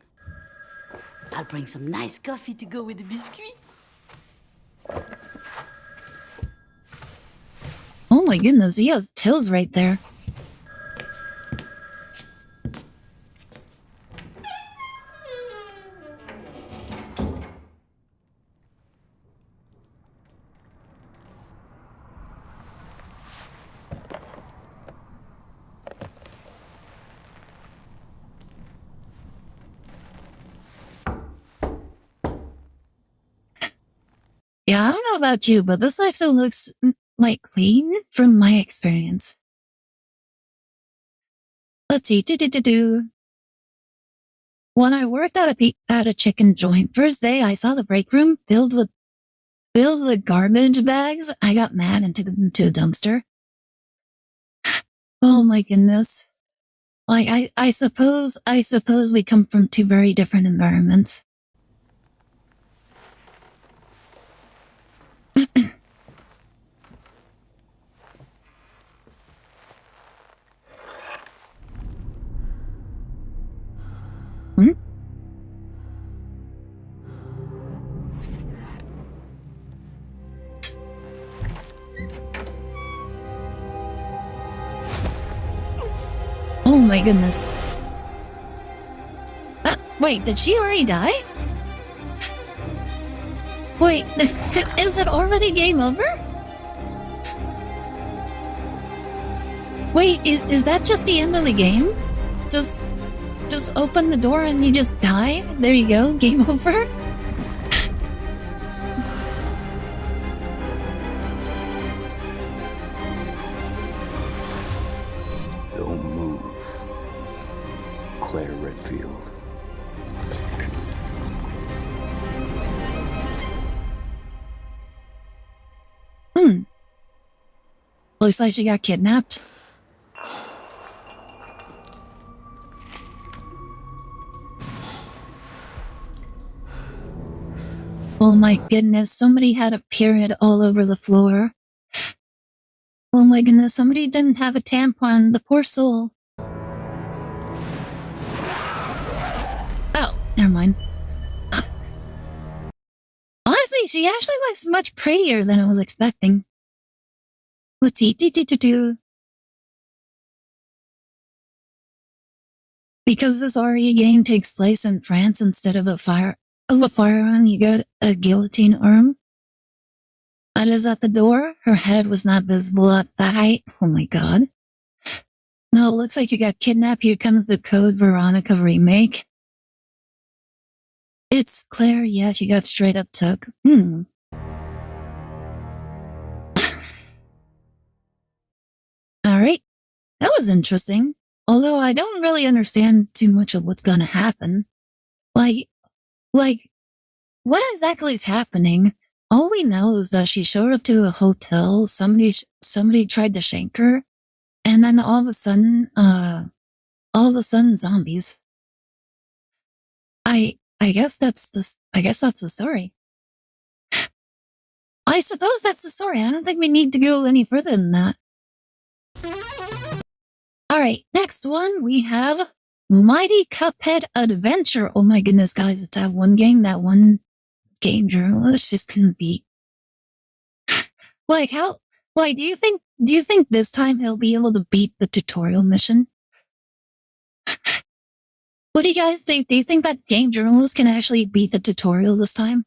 I'll bring some nice coffee to go with the biscuit. Oh my goodness, he has tails right there. Yeah, I don't know about you, but this actually looks like clean from my experience. Let's see, When I worked at a chicken joint, first day I saw the break room filled with garbage bags. I got mad and took them to a dumpster. Oh my goodness. Like, I suppose we come from 2 very different environments. Hmm? Oh my goodness. Wait, did she already die? Wait, is it already game over? Wait, is that just the end of the game? Just open the door and you just die? There you go, game over? Don't move. Claire Redfield. Looks like she got kidnapped. Oh my goodness, somebody had a period all over the floor. Oh my goodness, somebody didn't have a tampon, the poor soul. Oh, never mind. Honestly, she actually looks much prettier than I was expecting. Let's see, Because this Aria game takes place in France instead of a firearm, you got a guillotine arm. That is at the door. Her head was not visible at the height. Oh my god. No, it looks like you got kidnapped. Here comes the Code Veronica remake. It's Claire. Yeah, she got straight up took. Alright. That was interesting. Although I don't really understand too much of what's gonna happen. Like, what exactly is happening? All we know is that she showed up to a hotel, somebody tried to shank her, and then all of a sudden zombies. I guess that's the story. I suppose that's the story. I don't think we need to go any further than that. Alright, next one we have Mighty Cuphead Adventure. Oh my goodness, guys, it's that one game journalist just couldn't beat. Like, do you think this time he'll be able to beat the tutorial mission? What do you guys think? Do you think that game journalist can actually beat the tutorial this time?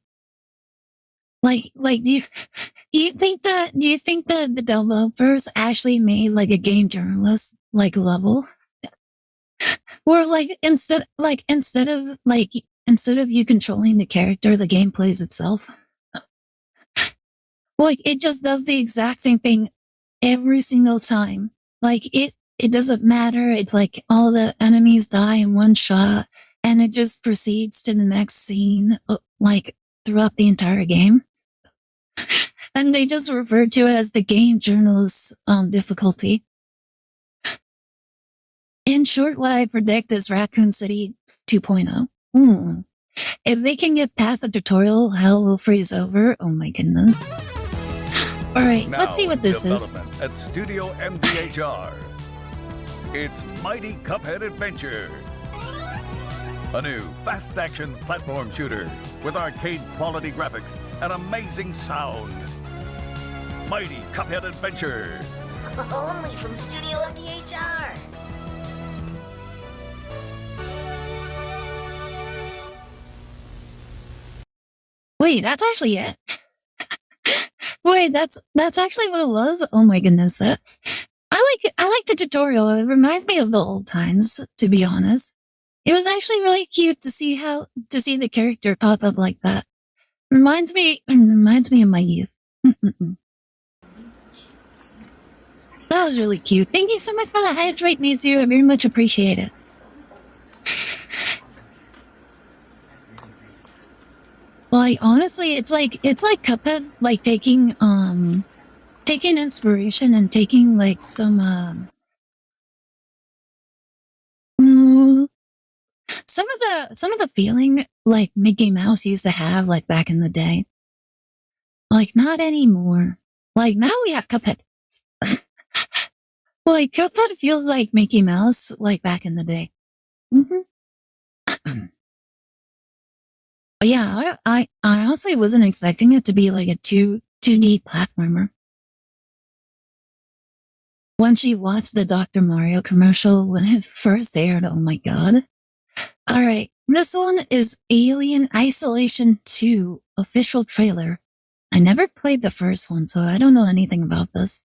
Do you think that the developers actually made like a game journalist like level? Or instead of you controlling the character, the game plays itself? Like, it just does the exact same thing every single time. Like, it doesn't matter if like all the enemies die in one shot and it just proceeds to the next scene, like throughout the entire game. And they just refer to it as the game journalist's difficulty. In short, what I predict is Raccoon City 2.0. If they can get past the tutorial, hell will freeze over. Oh my goodness. Alright, let's see what this is. At Studio MDHR. It's Mighty Cuphead Adventure. A new fast-action platform shooter with arcade-quality graphics and amazing sound. Mighty Cuphead Adventure. Only from Studio MDHR. Wait, that's actually it? Wait, that's actually what it was? Oh my goodness. I like the tutorial. It reminds me of the old times, to be honest. It was actually really cute to see the character pop up like that. Reminds me of my youth. That was really cute. Thank you so much for the hydrate, Mizu. I very much appreciate it. Like, honestly, it's like Cuphead, like taking inspiration and taking like some of the feeling like Mickey Mouse used to have like back in the day. Like, not anymore. Like, now we have Cuphead. Like, Cuphead feels like Mickey Mouse like back in the day. But yeah, I honestly wasn't expecting it to be like a 2D platformer. Once you watched the Dr. Mario commercial when it first aired, oh my god. Alright, this one is Alien Isolation 2 official trailer. I never played the first one, so I don't know anything about this.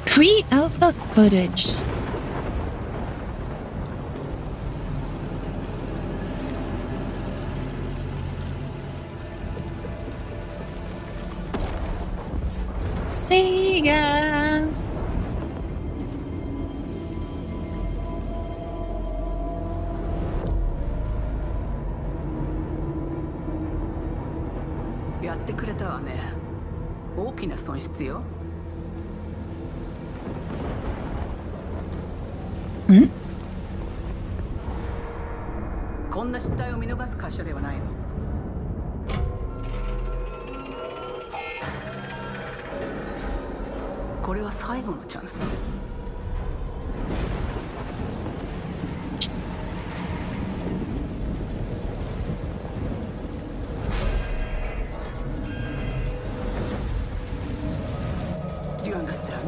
Pre-alpha footage. Sega!やってくれたわね。大きな損失よ。こんな失態を見逃す会社ではないの。これは最後のチャンス。Do you understand?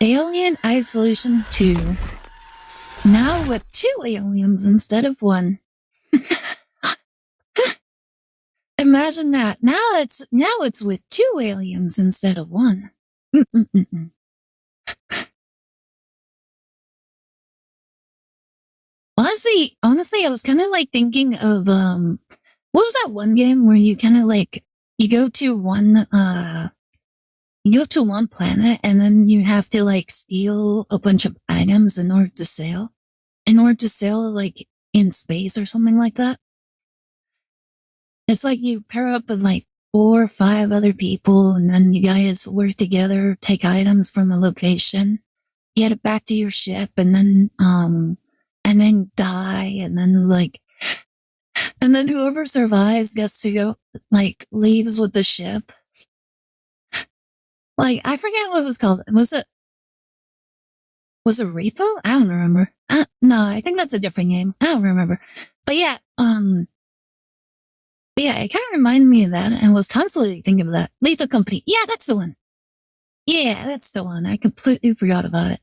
Alien Isolation 2. Now with 2 aliens instead of 1. Imagine that. Now it's with 2 aliens instead of 1. Honestly, I was kind of like thinking of what was that one game where you kind of like you go to one planet and then you have to like steal a bunch of items in order to sail like in space or something like that. It's like you pair up with like 4 or 5 other people and then you guys work together, take items from a location, get it back to your ship, and then die, and then whoever survives gets to go, like, leaves with the ship. Like, I forget what it was called. Was it Repo? I don't remember. No, I think that's a different game. I don't remember. But yeah, it kind of reminded me of that, and was constantly thinking of that. Lethal Company. Yeah, that's the one. Yeah, that's the one. I completely forgot about it.